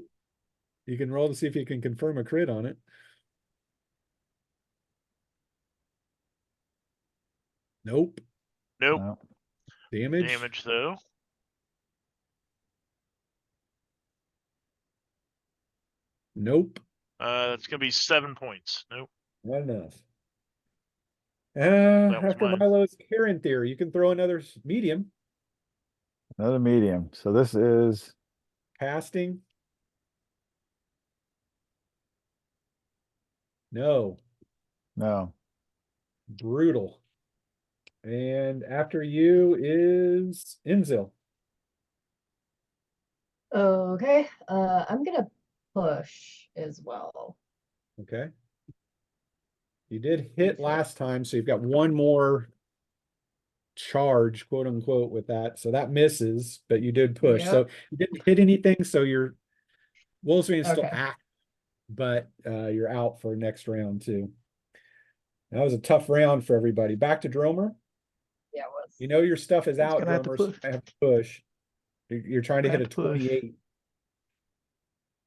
You can roll to see if you can confirm a crit on it. Nope. nope. No. Damage. Damage though. Nope. That's gonna be 7 points. Nope. Not enough. That was After mine. Milo's Karen Theory, you can throw another medium. Another medium. So this is Casting. No. no. Brutal. And after you is Inzil. Okay. I'm gonna push as well. Okay. You did hit last time, so you've got 1 more charge, quote unquote, with that. So that misses, but you did push. So you didn't hit anything, so your Wolfsbane still Okay. act, but you're out for next round too. That was a tough round for everybody. Back to Dromer. Yeah, it was. You know your stuff is He's out, gonna have to drummer. So push. you have to push. You're trying to Gonna hit a have to push. 28.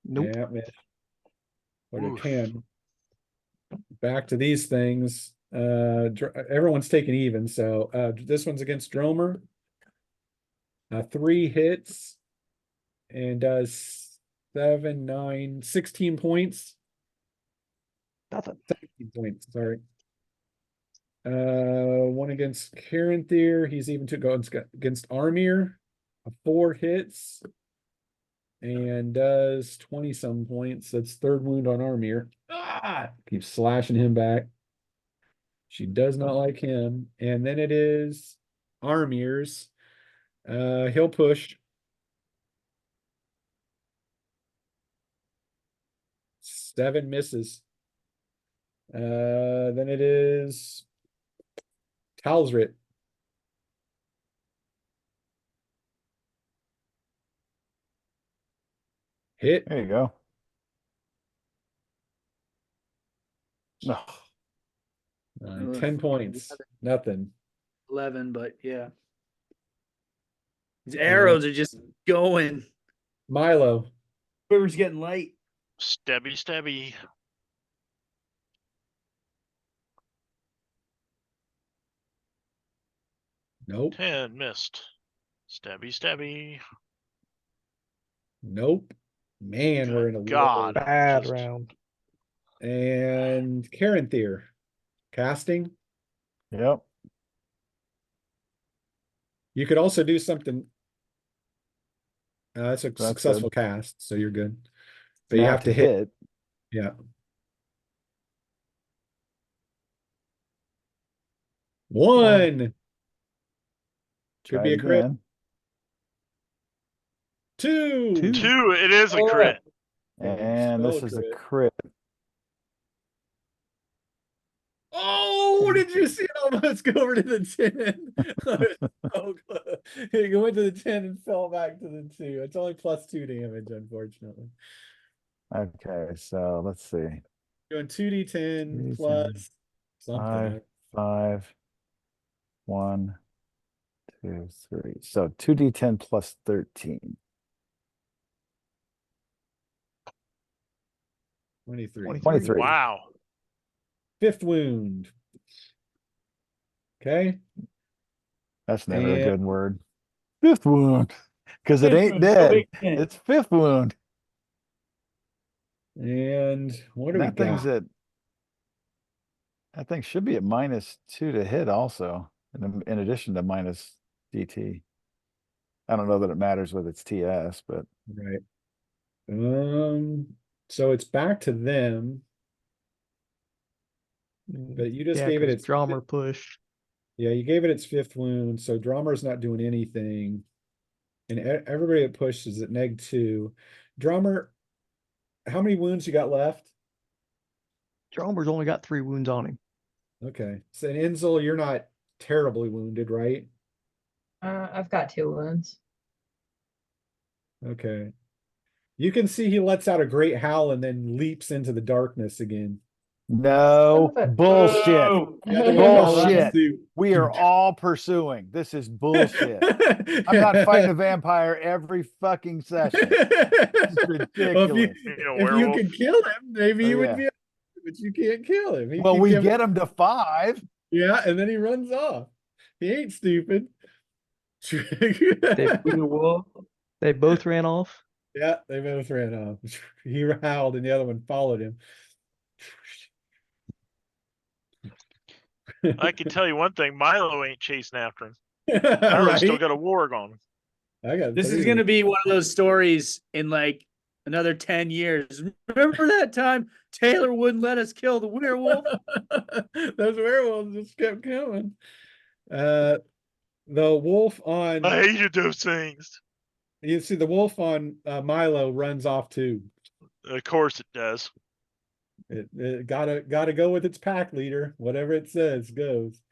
Nope. Yeah, miss. Or a Oof. 10. Back to these things. Everyone's taking even. So this one's against Dromer. 3 hits and does 7, 9, 16 points. Nothing. 17 points, sorry. One against Caranthir. He's even to go against Armir. 4 hits and does 20 some points. That's 3rd wound on Armir. Keeps slashing him back. She does not like him. And then it is Armir's. He'll push. 7 misses. Then it is Talsrit. Hit. There you go. No. 10 points. Nothing. 11, but yeah. These arrows are just going. Milo. Quiver's getting light. Stabby, stabby. Nope. 10 missed. Stabby, stabby. Nope. Man, Good we're in a God. Bad Just- round. And Caranthir. Casting. Yep. You could also do something. That's a That's successful good. cast, so you're good. But you Not have to hit. Yeah. One. Could Try be it a crit. again. 2. 2. 2, it is a Oh. crit. And this Still is a crit. Oh, did you see it almost go over to the 10? So close. It went to the 10 and fell back to the 2. It's only +2 damage, unfortunately. Okay, so let's see. Doing 2d10 2d10 plus something. 5, 1, 2, 3. So 2d10 plus 13. 23. 23. Wow. 5th wound. Okay. That's never a And- good word. 5th wound. Because it Fifth ain't wound, so dead. big thing. It's 5th wound. And what do And we that thing's got? at that thing should be at -2 to hit also, in addition to minus DT. I don't know that it matters with its TS, but Right. So it's back to them, but you just Yeah, gave it 'cause its drummer push. Yeah, you gave it its 5th wound, so Drummer's not doing anything. And everybody that pushed is at -2. Drummer, how many wounds you got left? Drummer's only got 3 wounds on him. Okay. So in Inzel, you're not terribly wounded, right? I've got 2 wounds. Okay. You can see he lets out a great howl and then leaps into the darkness again. no Son of a- bullshit. Yeah, the one that Bullshit. runs through- We are all pursuing. This is bullshit. I'm not fighting a vampire every fucking session. Well, ridiculous. You know, if you werewolf. could kill him, maybe Oh, you would yeah. be, but you can't kill him. Well, keep we giving- get him to 5. Yeah, and then he runs off. He ain't stupid. They both ran off. Yeah, they both ran off. He howled and the other one followed him. I can tell you one thing, Milo ain't chasing after him. Milo's still Right? got a warg on him. I got This is 3. going to be one of those stories in like another 10 years. Remember that time Taylor wouldn't let us kill the werewolf? Those werewolves just kept coming. The wolf on I hated those things. you see the wolf on Milo runs off too. Of course it does. It gotta go with its pack leader. Whatever it says goes.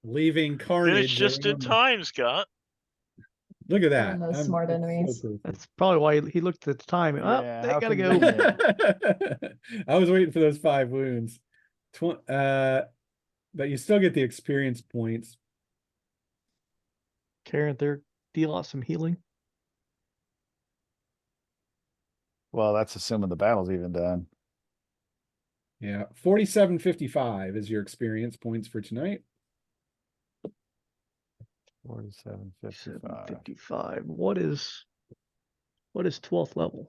Leaving carnage. Finished just in around them. time, Scott. Look at that. Killing those smart that's so enemies. perfect. That's probably why he looked at the time. Yeah, Oh, they how gotta go. convenient. I was waiting for those 5 wounds. But you still get the experience points. Karen, there deal out some healing. Well, that's assuming the battle's even done. Yeah, 47.55 is your experience points for tonight. 47.55. 755. What is 12th level?